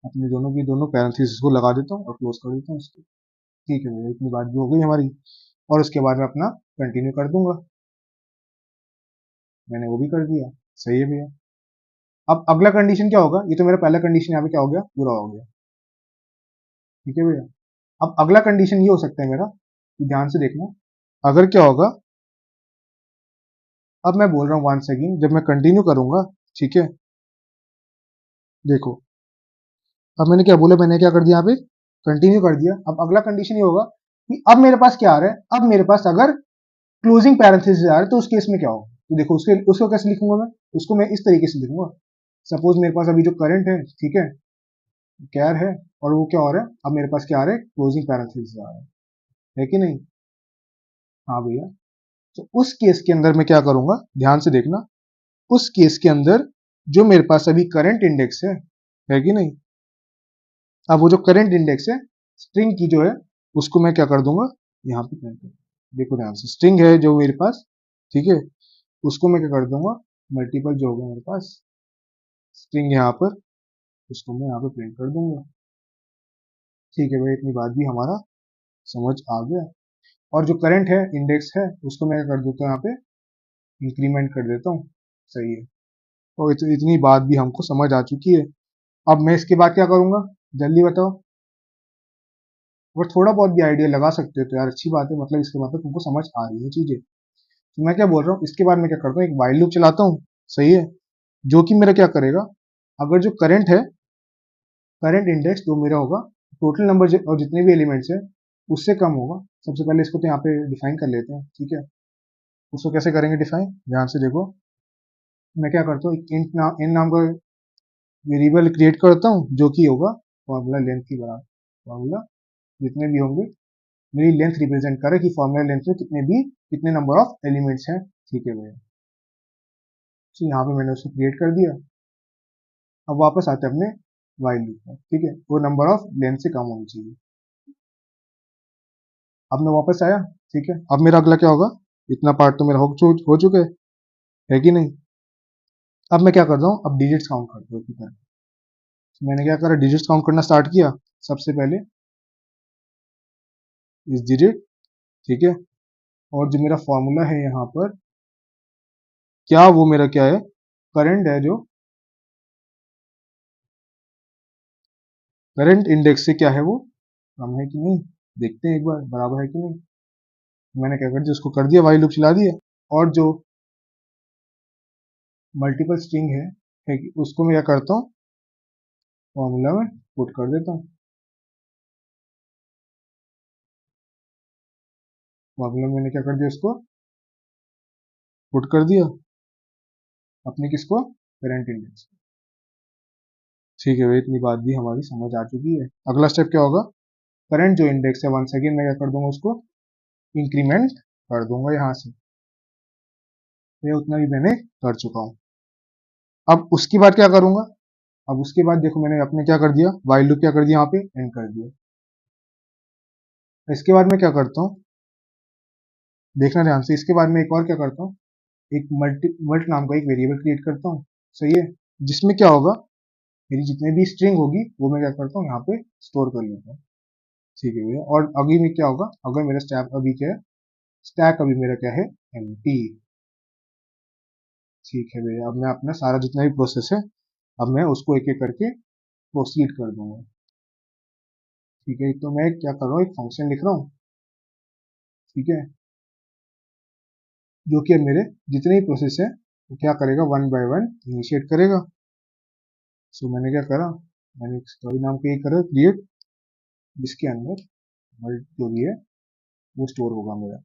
[SPEAKER 1] अपने दोनों की दोनों पैरेंथेसिस को लगा देता हूँ और क्लोज कर देता हूँ इसको, ठीक है भैया, इतनी बात भी हो गई हमारी, और उसके बाद मैं अपना कंटिन्यू कर दूंगा, मैंने वो भी कर दिया, सही है भैया। अब अगला कंडीशन क्या होगा, ये तो मेरा पहला कंडीशन यहाँ पे क्या हो गया, पूरा हो गया, ठीक है भैया। अब अगला कंडीशन ये हो सकता है मेरा, कि ध्यान से देखना, अगर क्या होगा, अब मैं बोल रहा हूँ वंस अगेन, जब मैं कंटिन्यू करूंगा, ठीक है, देखो, अब मैंने क्या बोला, मैंने क्या कर दिया यहाँ पे, कंटिन्यू कर दिया। अब अगला कंडीशन ये होगा कि अब मेरे पास क्या आ रहा है, अब मेरे पास अगर क्लोजिंग पैरेंथेसिस आ रहा है तो उस केस में क्या होगा, तो देखो उसको कैसे लिखूंगा मैं, उसको मैं इस तरीके से लिखूंगा, सपोज मेरे पास अभी जो करंट है, ठीक है, कैर है, और वो क्या हो रहा है, अब मेरे पास क्या आ रहा है, क्लोजिंग पैरेंथेसिस आ रहा है कि नहीं? हाँ भैया। तो उस केस के अंदर मैं क्या करूंगा, ध्यान से देखना, उस केस के अंदर जो मेरे पास अभी करंट इंडेक्स है कि नहीं, अब वो जो करंट इंडेक्स है स्ट्रिंग की जो है, उसको मैं क्या कर दूंगा, यहाँ पे प्रिंट कर, देखो ध्यान से, स्ट्रिंग है जो मेरे पास, ठीक है, उसको मैं क्या कर दूंगा, मल्टीपल जो होगा मेरे पास स्ट्रिंग यहाँ पर, उसको मैं यहाँ पे प्रिंट कर दूंगा। ठीक है भाई, इतनी बात भी हमारा समझ आ गया। और जो करंट है इंडेक्स है, उसको मैं क्या कर देता हूँ, यहाँ पे इंक्रीमेंट कर देता हूँ। सही है, तो इतनी बात भी हमको समझ आ चुकी है। अब मैं इसके बाद क्या करूंगा, जल्दी बताओ। अगर थोड़ा बहुत भी आइडिया लगा सकते हो तो यार अच्छी बात है, मतलब इसके मतलब तुमको समझ आ रही है चीजें। तो मैं क्या बोल रहा हूँ, इसके बाद मैं क्या करता हूँ, एक वाइल लूप चलाता हूँ। सही है, जो कि मेरा क्या करेगा, अगर जो करंट है, करंट इंडेक्स जो मेरा होगा, टोटल नंबर और जितने भी एलिमेंट्स है उससे कम होगा। सबसे पहले इसको तो यहाँ पे डिफाइन कर लेते हैं, ठीक है। उसको कैसे करेंगे डिफाइन, ध्यान से देखो। मैं क्या करता हूँ, एक इन नाम का वेरिएबल क्रिएट करता हूँ, जो कि होगा फॉर्मूला लेंथ की बराबर, फॉर्मूला जितने भी होंगे, मेरी लेंथ रिप्रेजेंट करे कि फॉर्मूला लेंथ में कितने नंबर ऑफ एलिमेंट्स हैं। ठीक है भैया, तो यहाँ पे मैंने उसको क्रिएट कर दिया। अब वापस आते हैं अपने वाइल लूप पर, ठीक है, वो नंबर ऑफ लेंथ से कम होनी चाहिए। अब मैं वापस आया, ठीक है, अब मेरा अगला क्या होगा, इतना पार्ट तो मेरा हो चुका है कि नहीं? अब मैं क्या करता हूँ, अब डिजिट्स काउंट करता हूँ, ठीक है। तो मैंने क्या करा, डिजिट्स काउंट करना स्टार्ट किया। सबसे पहले इस डिजिट, ठीक है, और जो मेरा फॉर्मूला है यहाँ पर, क्या वो मेरा क्या है, करंट है, जो करंट इंडेक्स से क्या है वो कम है कि नहीं, देखते हैं एक बार बराबर है कि नहीं। मैंने क्या कर दिया, उसको कर दिया, वाइल लूप चला दिया, और जो मल्टीपल स्ट्रिंग है कि उसको मैं क्या करता हूँ, फॉर्मूला में पुट कर देता हूँ। फॉर्मूला में मैंने क्या कर दिया, उसको पुट कर दिया अपने किसको, करंट इंडेक्स। ठीक है भाई, इतनी बात भी हमारी समझ आ चुकी है। अगला स्टेप क्या होगा, करंट जो इंडेक्स है वंस अगेन मैं क्या कर दूंगा, उसको इंक्रीमेंट कर दूंगा यहाँ से। ये उतना भी मैंने कर चुका हूँ। अब उसके बाद क्या करूंगा, अब उसके बाद देखो मैंने अपने क्या कर दिया, वाइल लूप क्या कर दिया, यहाँ पे एंड कर दिया। इसके बाद मैं क्या करता हूँ, देखना ध्यान से, इसके बाद मैं एक और क्या करता हूँ, एक मल्ट नाम का एक वेरिएबल क्रिएट करता हूँ। सही है, जिसमें क्या होगा, मेरी जितने भी स्ट्रिंग होगी वो मैं क्या करता हूँ, यहाँ पे स्टोर कर लेता हूँ। ठीक है भैया, और अभी में क्या होगा, अगर मेरा स्टैक अभी क्या है, स्टैक अभी मेरा क्या है, एम्प्टी। ठीक है भैया, अब मैं अपना सारा जितना भी प्रोसेस है, अब मैं उसको एक एक करके प्रोसीड कर दूंगा। ठीक है, तो मैं क्या कर रहा हूँ, एक फंक्शन लिख रहा हूँ, ठीक है, जो कि अब मेरे जितने भी प्रोसेस है वो क्या करेगा, वन बाय वन इनिशिएट करेगा। सो मैंने क्या करा, मैंने एक स्टोरी नाम का एक करा क्रिएट, जिसके अंदर वर्ड जो भी है वो स्टोर होगा मेरा।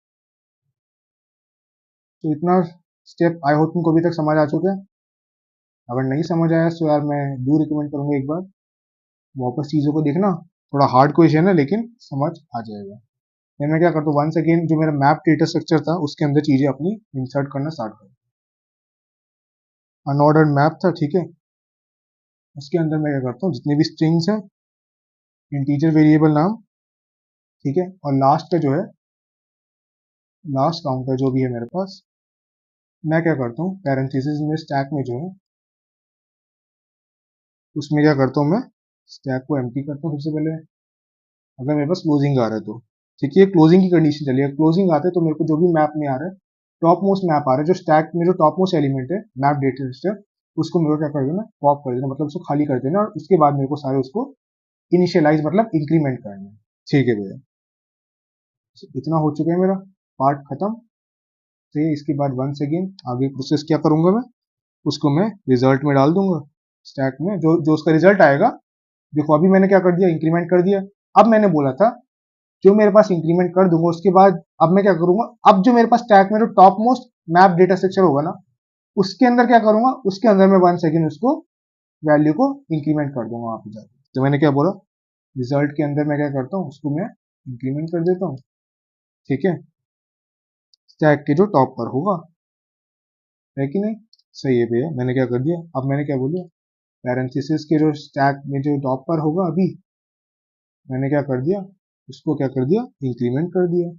[SPEAKER 1] तो इतना स्टेप आई होप तुमको अभी तक समझ आ चुका है। अगर नहीं समझ आया तो यार मैं डू रिकमेंड करूंगा एक बार वापस चीज़ों को देखना। थोड़ा हार्ड क्वेश्चन है लेकिन समझ आ जाएगा। फिर मैं क्या करता हूँ, वंस अगेन जो मेरा मैप डेटा स्ट्रक्चर था उसके अंदर चीज़ें अपनी इंसर्ट करना स्टार्ट कर, अनऑर्डर्ड मैप था, ठीक है। उसके अंदर मैं क्या करता हूँ, जितने भी स्ट्रिंग्स हैं, इंटीजर वेरिएबल नाम, ठीक है, और लास्ट का जो है, लास्ट काउंटर जो भी है मेरे पास, मैं क्या करता हूँ, पैरेंथेसिस में स्टैक में जो है उसमें क्या करता हूँ, मैं स्टैक को एम्प्टी करता हूँ सबसे पहले, अगर मेरे पास क्लोजिंग आ रहा है तो। ठीक है, क्लोजिंग की कंडीशन चलिए, अगर क्लोजिंग आता है तो मेरे को जो भी मैप में आ रहा है, टॉप मोस्ट मैप आ रहा है, जो स्टैक में जो टॉप मोस्ट एलिमेंट है मैप डेटा से, उसको मेरे को क्या कर देना, पॉप कर देना, मतलब उसको खाली कर देना, और उसके बाद मेरे को सारे उसको इनिशियलाइज मतलब इंक्रीमेंट करना है। ठीक है भैया, इतना हो चुका है मेरा पार्ट खत्म। तो ये इसके बाद वंस अगेन आगे प्रोसेस क्या करूंगा, मैं उसको मैं रिजल्ट में डाल दूंगा, स्टैक में जो जो उसका रिजल्ट आएगा। देखो अभी मैंने क्या कर दिया, इंक्रीमेंट कर दिया। अब मैंने बोला था जो मेरे पास इंक्रीमेंट कर दूंगा उसके बाद अब मैं क्या करूंगा, अब जो मेरे पास स्टैक में जो top most map data structure होगा ना, उसके अंदर क्या करूंगा, उसके अंदर मैं वन सेकेंड उसको वैल्यू को इंक्रीमेंट कर दूंगा वहां पे जाकर। तो मैंने क्या बोला, रिजल्ट के अंदर मैं क्या करता हूँ, उसको मैं इंक्रीमेंट कर देता हूँ, ठीक है, स्टैक के जो टॉप पर होगा, है कि नहीं? सही है भैया, मैंने क्या कर दिया, अब मैंने क्या बोला, पैरेंथेसिस के जो स्टैक में जो टॉप पर होगा अभी, मैंने क्या कर दिया, उसको क्या कर दिया, इंक्रीमेंट कर दिया,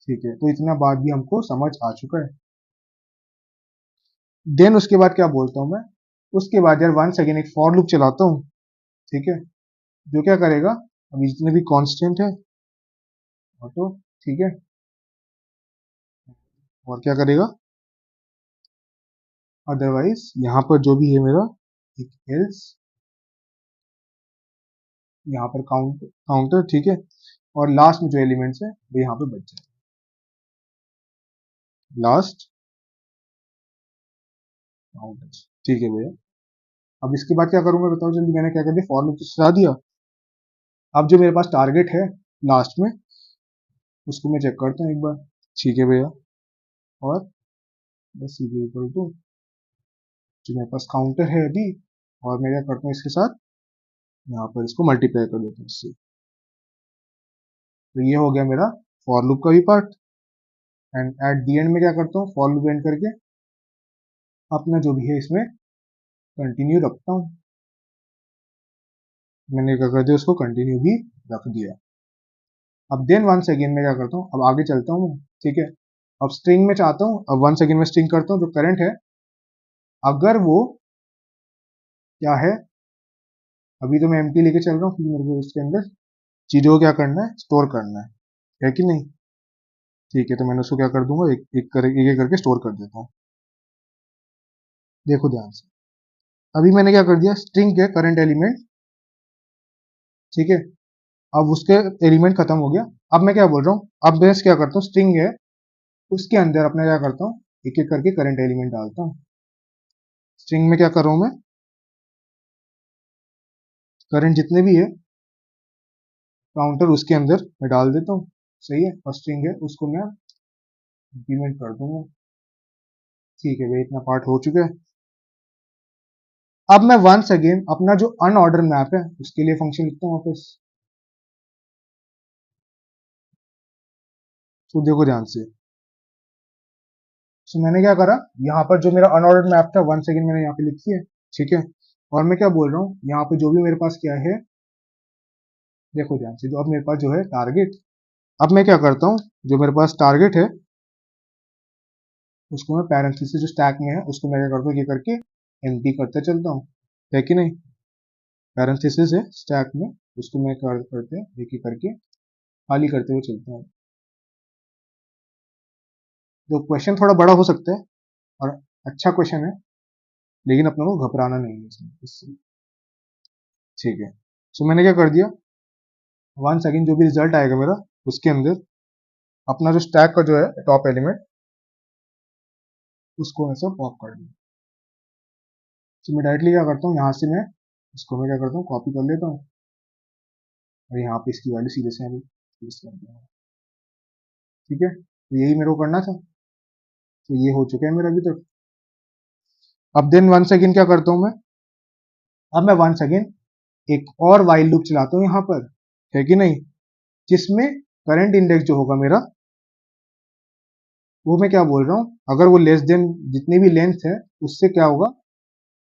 [SPEAKER 1] ठीक है। तो इतना बात भी हमको समझ आ चुका है। देन उसके बाद क्या बोलता हूँ मैं, उसके बाद यार वंस अगेन एक फॉर लूप चलाता हूँ, ठीक है, जो क्या करेगा, अभी जितने भी कांस्टेंट है ऑटो, ठीक है, और क्या करेगा, अदरवाइज यहाँ पर जो भी है मेरा एक एल्स, यहाँ पर काउंटर, ठीक है, और लास्ट में जो एलिमेंट्स है वो यहाँ पे बच जाए, लास्ट काउंटर, ठीक है भैया। अब इसके बाद क्या करूंगा बताओ जल्दी, मैंने क्या कर दिया, फॉर लूप तो चला दिया। अब जो मेरे पास टारगेट है लास्ट में, उसको मैं चेक करता हूँ एक बार, ठीक है भैया, और बस इक्वल टू जो मेरे पास काउंटर है अभी, और मैं क्या करता हूँ इसके साथ यहाँ पर इसको मल्टीप्लाई कर देता हूँ इससे। तो ये हो गया मेरा फॉर लूप का भी part. And at the and में क्या करता हूँ, फॉर लूप एंड करके अपना जो भी है इसमें कंटिन्यू रखता हूँ। मैंने क्या कर दिया, उसको कंटिन्यू भी रख दिया। अब देन वंस अगेन मैं क्या करता हूँ, अब आगे चलता हूँ, ठीक है, अब स्ट्रिंग में चाहता हूँ, अब वंस अगेन मैं स्ट्रिंग करता हूँ जो करंट है, अगर वो क्या है, अभी तो मैं एम्प्टी लेके चल रहा हूँ क्योंकि मेरे को इसके अंदर चीजों को क्या करना है, स्टोर करना है कि नहीं? ठीक है, तो मैंने उसको क्या कर दूंगा, एक एक करके स्टोर कर देता हूँ। देखो ध्यान से, अभी मैंने क्या कर दिया, स्ट्रिंग के करंट एलिमेंट, ठीक है, अब उसके एलिमेंट खत्म हो गया। अब मैं क्या बोल रहा हूँ, अब मैं क्या करता हूँ, स्ट्रिंग है उसके अंदर अपना क्या करता हूँ, एक एक करके करंट एलिमेंट डालता हूँ। स्ट्रिंग में क्या कर रहा हूँ मैं, करंट जितने भी है काउंटर उसके अंदर मैं डाल देता हूँ, सही है, और स्ट्रिंग है उसको मैं इंक्रीमेंट कर दूंगा, ठीक है भाई, इतना पार्ट हो चुका है। अब मैं वंस अगेन अपना जो अनऑर्डर मैप है उसके लिए फंक्शन लिखता हूँ वापस। तो देखो ध्यान से, सो मैंने क्या करा, यहाँ पर जो मेरा अनऑर्डर मैप था वंस अगेन मैंने यहाँ पे लिखी है, ठीक है, और मैं क्या बोल रहा हूँ, यहाँ पे जो भी मेरे पास क्या है, देखो ध्यान से, जो अब मेरे पास जो है टारगेट, अब मैं क्या करता हूँ, जो मेरे पास टारगेट है उसको मैं पैरेंथेसिस जो स्टैक में है उसको मैं क्या करता हूँ, ये करके एम्प्टी करते चलता हूँ, है कि नहीं? पैरेंथेसिस है स्टैक में, उसको मैं करते एक एक करके खाली करते हुए चलता हूँ। तो क्वेश्चन थोड़ा बड़ा हो सकता है और अच्छा क्वेश्चन है, लेकिन अपने को घबराना नहीं है इससे, ठीक है। सो मैंने क्या कर दिया, वंस अगेन जो भी रिजल्ट आएगा मेरा उसके अंदर अपना जो स्टैक का जो है टॉप एलिमेंट उसको ऐसा पॉप कर दिया। तो मैं डायरेक्टली क्या करता हूँ, यहाँ से मैं इसको मैं क्या करता हूँ, कॉपी कर लेता हूँ और यहाँ पे इसकी वैल्यू सीधे से यहाँ पेस्ट कर दूंगा, ठीक है। तो यही मेरे को करना था, तो ये हो चुका है मेरा अभी तक। अब देन वंस अगेन क्या करता हूँ मैं, अब मैं वंस अगेन एक और वाइल लूप चलाता हूँ यहाँ पर, है कि नहीं, जिसमें करंट इंडेक्स जो होगा मेरा, वो मैं क्या बोल रहा हूँ, अगर वो लेस देन जितनी भी लेंथ है उससे क्या होगा,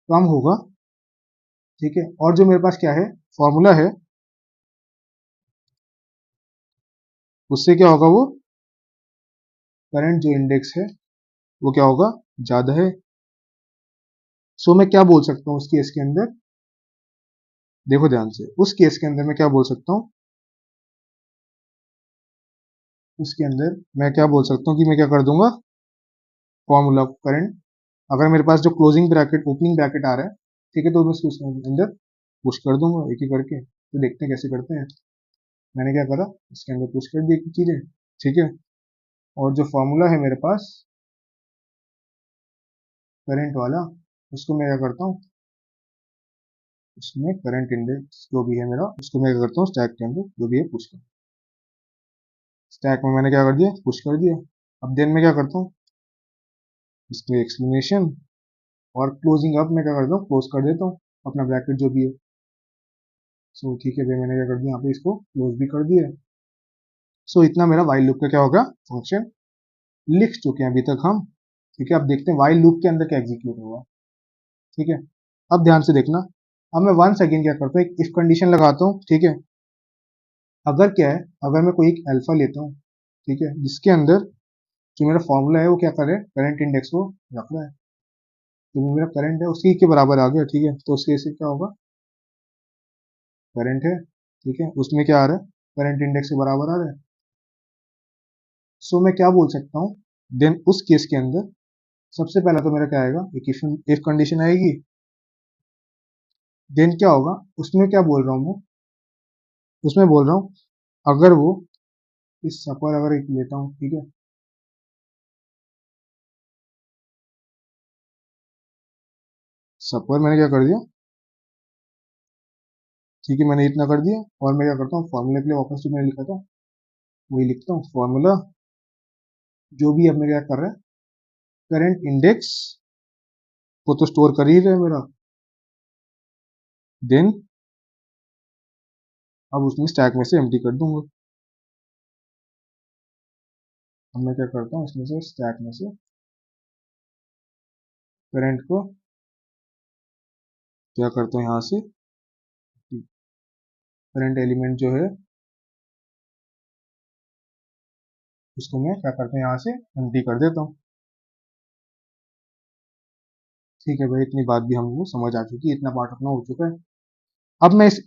[SPEAKER 1] कम होगा, ठीक है। और जो मेरे पास क्या है, फॉर्मूला है, उससे क्या होगा, वो करंट जो इंडेक्स है वो क्या होगा, ज्यादा है। सो मैं क्या बोल सकता हूँ उस केस के अंदर, देखो ध्यान से, उस केस के अंदर मैं क्या बोल सकता हूँ, उसके अंदर मैं क्या बोल सकता हूँ कि मैं क्या कर दूंगा, फॉर्मूला करंट, अगर मेरे पास जो क्लोजिंग ब्रैकेट ओपनिंग ब्रैकेट आ रहा है, ठीक है, तो मैं उसके अंदर पुश कर दूंगा एक एक करके। तो देखते हैं कैसे करते हैं। मैंने क्या करा, इसके अंदर पुश कर दी चीजें, ठीक है, और जो फॉर्मूला है मेरे पास करंट वाला, उसको मैं क्या करता हूँ, उसमें करंट इंडेक्स जो भी है मेरा उसको मैं क्या करता हूँ, स्टैक के अंदर जो भी है पुश कर, स्टैक में मैंने क्या कर दिया, पुश कर दिया। अब देन मैं क्या करता हूँ, इसमें एक्सप्लेनेशन और क्लोजिंग अप मैं क्या करता हूँ, क्लोज कर देता हूँ अपना ब्रैकेट जो भी है। सो ठीक है भैया, मैंने क्या कर दिया यहाँ पे इसको क्लोज भी कर दिया। सो इतना मेरा वाइल लूप का क्या होगा, फंक्शन लिख चुके हैं अभी तक हम। ठीक है, अब देखते हैं वाइल लूप के अंदर क्या एग्जीक्यूट होगा। ठीक है, अब ध्यान से देखना। अब मैं वंस अगेन क्या करता हूँ, एक इफ कंडीशन लगाता हूँ। ठीक है, अगर क्या है, अगर मैं कोई एक अल्फा लेता हूँ, ठीक है, जिसके अंदर जो मेरा फॉर्मूला है वो क्या करे, करंट इंडेक्स को रख रहा है, तो मेरा करंट है उसी के बराबर आ गया। ठीक है, तो उसके से क्या होगा, करंट है, ठीक है, उसमें क्या आ रहा है, करंट इंडेक्स के बराबर आ रहा है। सो मैं क्या बोल सकता हूँ, देन उस केस के अंदर सबसे पहला तो मेरा क्या आएगा, एक इफ कंडीशन आएगी। देन क्या होगा, उसमें क्या बोल रहा हूँ मैं, उसमें बोल रहा हूँ अगर वो इस सपर अगर एक लेता हूँ, ठीक है, सपर मैंने क्या कर दिया, ठीक है, मैंने इतना कर दिया। और मैं क्या करता हूँ, फॉर्मूला के लिए वापस जो मैंने लिखा था वही लिखता हूँ, फॉर्मूला जो भी अब मैं क्या कर रहा है, करंट इंडेक्स को तो स्टोर कर ही रहा है मेरा। देन अब उसमें स्टैक में से एम्प्टी कर दूंगा। अब मैं क्या करता हूँ, इसमें से स्टैक में से करंट को क्या करता हूँ, यहाँ से करंट एलिमेंट जो है उसको मैं क्या करता हूँ, यहाँ से एम्प्टी कर देता हूँ। ठीक है भाई, इतनी बात भी हमको समझ आ चुकी है, इतना पार्ट अपना हो चुका है। अब मैं इस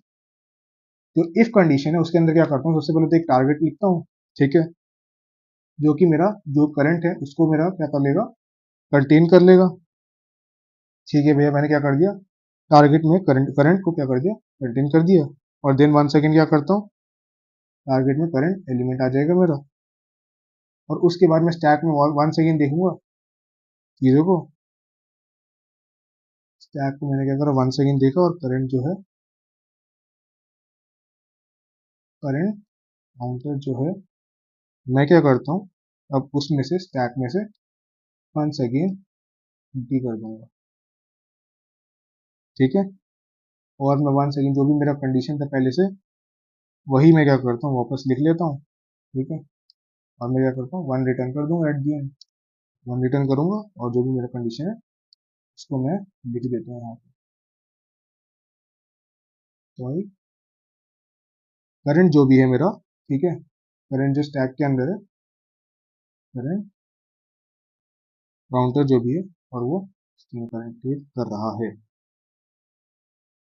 [SPEAKER 1] जो इफ कंडीशन है उसके अंदर क्या करता हूँ, सबसे पहले तो एक टारगेट लिखता हूँ। ठीक है, जो कि मेरा जो करंट है उसको मेरा क्या कर लेगा, कंटेन कर लेगा। ठीक है भैया, मैंने क्या कर दिया, टारगेट में करंट करंट को क्या कर दिया, कंटेन कर दिया। और देन वन सेकेंड क्या करता हूँ, टारगेट में करंट एलिमेंट आ जाएगा मेरा। और उसके बाद मैं स्टैक में वन सेकेंड देखूंगा चीजों को। स्टैक को मैंने क्या करा, वन सेकेंड देखा और करंट जो है, करंट काउंटर जो है, मैं क्या करता हूँ, अब उसमें से स्टैक में से वंस अगेन एम्प्टी कर दूंगा। ठीक है, और मैं वन सेकेंड जो भी मेरा कंडीशन था पहले से वही मैं क्या करता हूँ, वापस लिख लेता हूँ। ठीक है, और मैं क्या करता हूँ, वन रिटर्न कर दूंगा at the and. One return करूंगा और जो भी मेरा कंडीशन है उसको मैं लिख देता हूँ यहाँ पे। तो भाई करंट जो भी है मेरा, ठीक है, करंट जो स्टैक के अंदर है, करंट काउंटर जो भी है, और वो स्ट्रिंग करंट क्रिएट कर रहा है।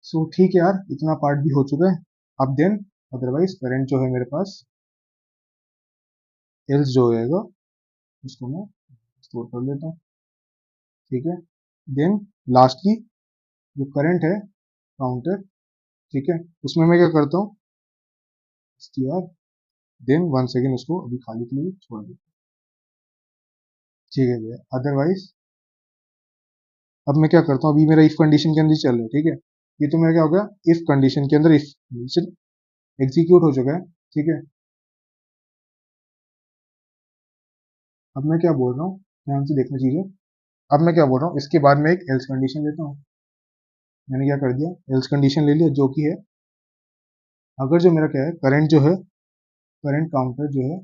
[SPEAKER 1] सो ठीक है यार, इतना पार्ट भी हो चुका है। अब देन अदरवाइज करंट जो है मेरे पास, एल्स जो होएगा उसको मैं स्टोर कर लेता हूँ। ठीक है, देन लास्टली जो करंट है काउंटर, ठीक है, उसमें मैं क्या करता हूँ, str, देन वन सेकेंड उसको अभी खाली के लिए छोड़ देता हूँ। ठीक है भैया, अदरवाइज अब मैं क्या करता हूँ, अभी मेरा इफ कंडीशन के अंदर ही चल रहा है। ठीक है, ये तो मेरा क्या हो गया, इफ कंडीशन के अंदर इफ कंडीशन एग्जीक्यूट हो चुका है। ठीक है, अब मैं क्या बोल रहा हूँ, ध्यान से देखना चीजें। अब मैं क्या बोल रहा हूँ, इसके बाद मैं एक एल्स कंडीशन लेता हूँ। मैंने क्या कर दिया, एल्स कंडीशन ले लिया, जो कि है अगर जो मेरा क्या है, करंट जो है, करंट काउंटर जो है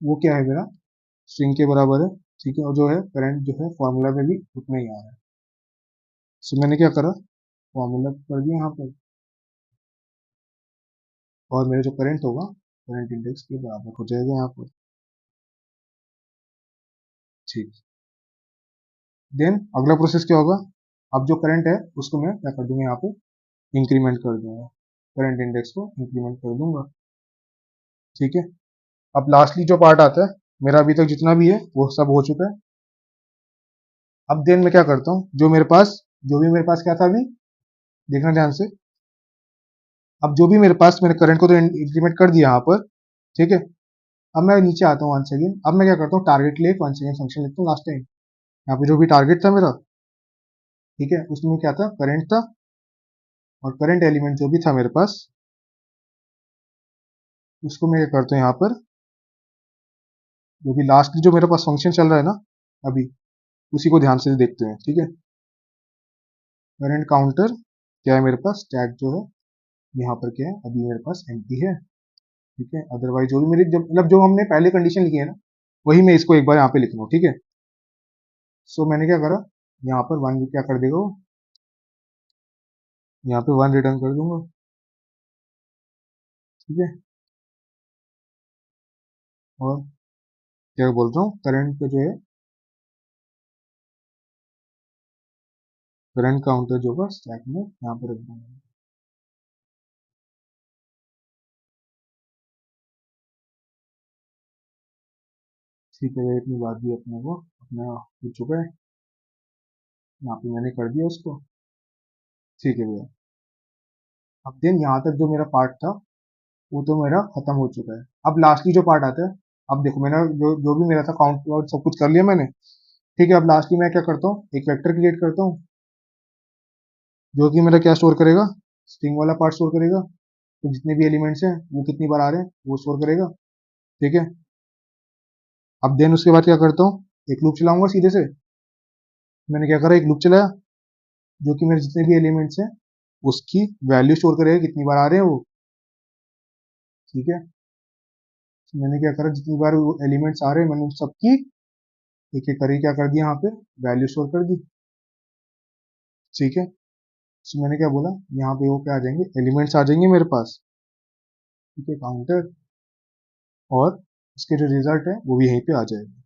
[SPEAKER 1] वो क्या है मेरा, स्ट्रिंग के बराबर है। ठीक है, और जो है करंट जो है फॉर्मूला में भी उतना ही आ रहा है। सो मैंने क्या करा, फॉर्मूला कर दिया यहाँ पर, और मेरा जो करंट होगा करंट इंडेक्स के बराबर हो जाएगा यहाँ पर। ठीक, देन अगला प्रोसेस क्या होगा, अब जो करंट है उसको मैं क्या कर दूंगा, यहाँ पे इंक्रीमेंट कर दूंगा, करंट इंडेक्स को इंक्रीमेंट कर दूंगा। ठीक है, अब लास्टली जो पार्ट आता है, मेरा अभी तक जितना भी है वो सब हो चुका है। अब देन मैं क्या करता हूँ, जो भी मेरे पास क्या था अभी, देखना ध्यान से। अब जो भी मेरे पास, मैंने करंट को तो इंक्रीमेंट कर दिया यहाँ पर। ठीक है, अब मैं नीचे आता हूँ वन सेकेंड। अब मैं क्या करता हूँ, टारगेट लिए वन सेकेंड फंक्शन लिखता हूँ लास्ट टाइम। यहाँ पे जो भी टारगेट था मेरा, ठीक है, उसमें क्या था, करंट था, और करंट एलिमेंट जो भी था मेरे पास उसको मैं क्या करता हूँ यहाँ पर, जो भी लास्ट जो मेरे पास फंक्शन चल रहा है ना अभी, उसी को ध्यान से देखते हैं। ठीक है, करंट काउंटर, क्या है मेरे पास स्टैक जो है यहाँ पर क्या है, अभी मेरे पास एम्प्टी है। ठीक है, अदरवाइज जो भी मेरी जब मतलब जो हमने पहले कंडीशन लिखी है ना, वही मैं इसको एक बार यहाँ पे लिख लूँ। ठीक है, सो मैंने क्या करा, यहाँ पर वन क्या कर देगा वो, यहाँ पे वन रिटर्न कर दूंगा। ठीक है, और क्या बोलता हूँ, करंट का जो है, करंट काउंटर जो होगा स्टैक में यहाँ पर रख दूंगा। ठीक है, इतनी बात भी अपने को अपना हो चुका है, यहाँ पे मैंने कर दिया उसको। ठीक है भैया, अब देन यहाँ तक जो मेरा पार्ट था वो तो मेरा खत्म हो चुका है। अब लास्टली जो पार्ट आता है, अब देखो मैंने जो जो भी मेरा था काउंट और सब कुछ कर लिया मैंने। ठीक है, अब लास्टली मैं क्या करता हूँ, एक वेक्टर क्रिएट करता हूँ जो कि मेरा क्या स्टोर करेगा, स्ट्रिंग वाला पार्ट स्टोर करेगा, तो जितने भी एलिमेंट्स हैं वो कितनी बार आ रहे हैं वो स्टोर करेगा। ठीक है, अब देन उसके बाद क्या करता हूँ, एक लूप चलाऊंगा सीधे से। मैंने क्या करा, एक लूप चलाया जो कि मेरे जितने भी एलिमेंट्स हैं उसकी वैल्यू स्टोर करेगा, कितनी बार आ रहे हैं वो। ठीक है, तो मैंने क्या करा, जितनी बार वो एलिमेंट्स आ रहे हैं मैंने उन सबकी एक एक करके क्या कर दिया, यहाँ पे वैल्यू स्टोर कर दी। ठीक है, तो मैंने क्या बोला, यहाँ पे वो क्या आ जाएंगे, एलिमेंट्स आ जाएंगे मेरे पास। ठीक है, काउंटर, और उसके जो रिजल्ट है वो भी यहीं पे आ जाएगा।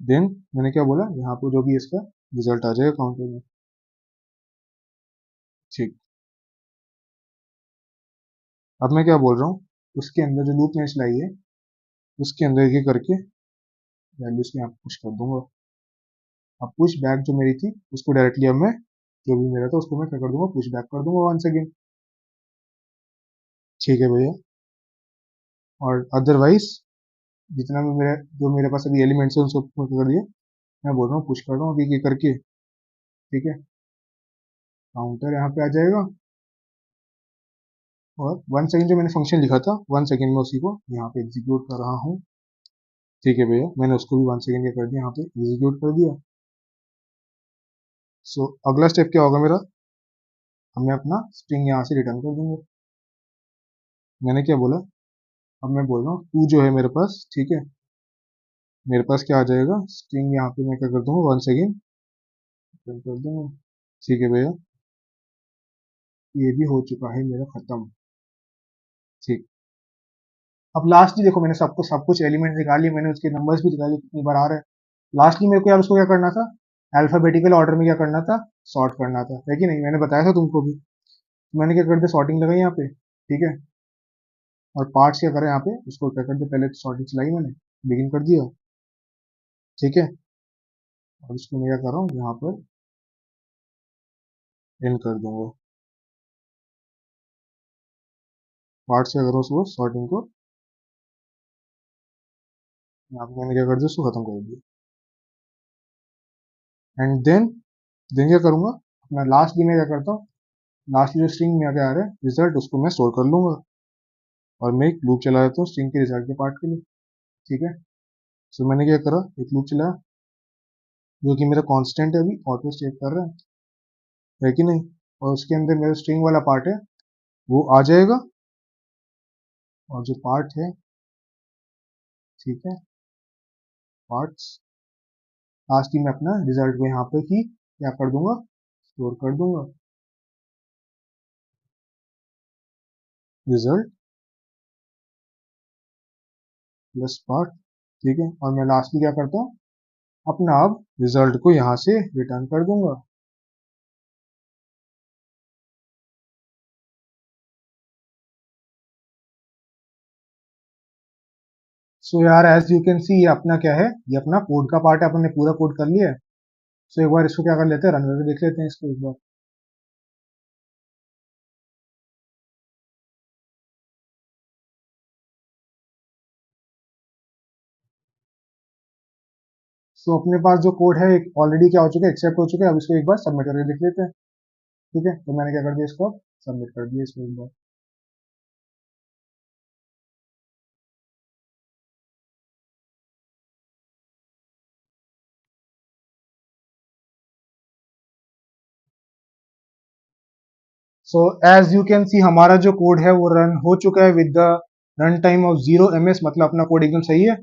[SPEAKER 1] देन मैंने क्या बोला, यहाँ पे जो भी इसका रिजल्ट आ जाएगा काउंटर में। ठीक, अब मैं क्या बोल रहा हूँ, उसके अंदर जो लूप मैंने चलाई है उसके अंदर ये करके वैल्यूज को यहाँ पे पुश कर दूंगा। अब पुश बैक जो मेरी थी उसको डायरेक्टली अब मैं जो भी मेरा था उसको मैं क्या कर दूंगा, पुश बैक कर दूंगा वंस अगेन। ठीक है भैया, और अदरवाइज जितना भी मेरे जो मेरे पास अभी एलिमेंट्स है उनको मैं क्या कर दिया, मैं बोल रहा हूँ पुश कर रहा हूँ अभी ये करके। ठीक है, काउंटर यहाँ पे आ जाएगा, और वन सेकेंड जो मैंने फंक्शन लिखा था वन सेकेंड में उसी को यहाँ पे एग्जीक्यूट कर रहा हूँ। ठीक है भैया, मैंने उसको भी वन सेकेंड क्या कर दिया, यहाँ पे एग्जीक्यूट कर दिया। सो अगला स्टेप क्या होगा मेरा, अब मैं अपना स्ट्रिंग यहाँ से रिटर्न कर दूंगा। मैंने क्या बोला, अब मैं बोल रहा हूँ टू जो है मेरे पास। ठीक है, मेरे पास क्या आ जाएगा, स्ट्रिंग यहाँ पे मैं क्या कर दूंगा, वन सेकेंड रिटर्न कर दूंगा। ठीक है भैया, ये भी हो चुका है मेरा खत्म। ठीक, अब लास्टली देखो मैंने सबको सब कुछ एलिमेंट निकाल लिए, मैंने उसके नंबर्स भी निकाले कितनी बार आ रहा है। लास्टली मेरे को यार उसको क्या करना था, अल्फाबेटिकल ऑर्डर में क्या करना था, सॉर्ट करना था, है कि नहीं, मैंने बताया था तुमको भी। तो मैंने क्या कर दिया, सॉर्टिंग लगाई यहाँ पे। ठीक है, और पार्ट्स क्या करें यहाँ पे, उसको क्या कर दिया, पहले तो सॉर्टिंग चलाई मैंने, बिगिन कर दिया। ठीक है, और इसको मैं क्या कर रहा हूँ यहाँ पर एंड कर दूंगा। पार्ट्स क्या करो उसको सॉर्टिंग को, यहाँ पे मैंने क्या कर दिया, उसको खत्म कर दिया। एंड देन क्या करूंगा, अपना लास्ट में क्या करता हूँ, लास्ट जो स्ट्रिंग में आगे आ रहा है रिजल्ट उसको मैं स्टोर कर लूंगा, और मैं एक लूप चला देता हूँ स्ट्रिंग के रिजल्ट के पार्ट के लिए। ठीक है, सो मैंने क्या करा, एक लूप चलाया जो कि मेरा कांस्टेंट है, अभी ऑटो स्टेट कर रहा है कि नहीं, और उसके अंदर मेरा स्ट्रिंग वाला पार्ट है वो आ जाएगा, और जो पार्ट है, ठीक है, पार्ट्स लास्ट में अपना रिजल्ट को यहाँ पे ही क्या कर दूंगा, स्टोर कर दूंगा, रिजल्ट प्लस पार्ट। ठीक है, और मैं लास्ट में क्या करता हूँ, अपना अब रिजल्ट को यहाँ से रिटर्न कर दूंगा। सो यार एज यू कैन सी ये अपना क्या है, ये अपना कोड का पार्ट है, अपन ने पूरा कोड कर लिया है। सो एक बार इसको क्या कर लेते हैं, रन करके देख लेते हैं इसको एक बार। सो अपने पास जो कोड है ऑलरेडी क्या हो चुका है, एक्सेप्ट हो चुका है। अब इसको एक बार सबमिट करके देख लेते हैं। ठीक है, तो मैंने क्या कर दिया, इसको सबमिट कर दिया इसको एक बार। So as you can see हमारा जो कोड है वो रन हो चुका है with the run time of 0 ms, मतलब अपना कोड एकदम सही है।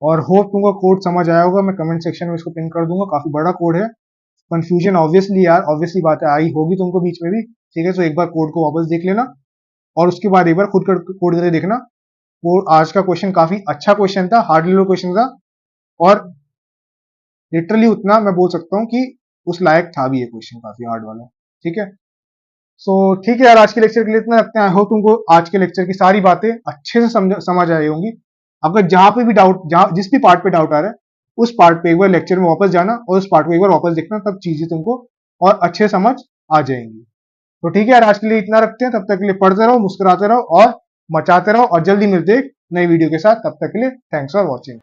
[SPEAKER 1] और होप तुमको कोड समझ आया होगा, मैं कमेंट सेक्शन में इसको पिन कर दूंगा, काफी बड़ा कोड है। कंफ्यूजन ऑब्वियसली यार, ऑब्वियसली बात है, आई होगी तुमको बीच में भी, ठीक है। तो एक बार कोड को वापस देख लेना और उसके बाद एक बार खुद कोड करके देखना। वो आज का क्वेश्चन काफी अच्छा क्वेश्चन था, हार्ड लेवल क्वेश्चन था, और लिटरली उतना मैं बोल सकता हूँ कि उस लायक था भी ये क्वेश्चन, काफी हार्ड वाला, ठीक है। सो ठीक है यार, आज के लेक्चर के लिए इतना रखते हैं। आई होप तुमको आज के लेक्चर की सारी बातें अच्छे से समझ आई होंगी। अगर जहां पे भी डाउट, जहां जिस भी पार्ट पे डाउट आ रहा है, उस पार्ट पे एक बार लेक्चर में वापस जाना और उस पार्ट को एक बार वापस देखना, तब चीजें तुमको और अच्छे समझ आ जाएंगी। तो ठीक है यार, आज के लिए इतना रखते हैं। तब तक के लिए पढ़ते रहो, मुस्कुराते रहो और मचाते रहो, और जल्दी मिलते हैं एक नई वीडियो के साथ। तब तक के लिए थैंक्स फॉर वॉचिंग।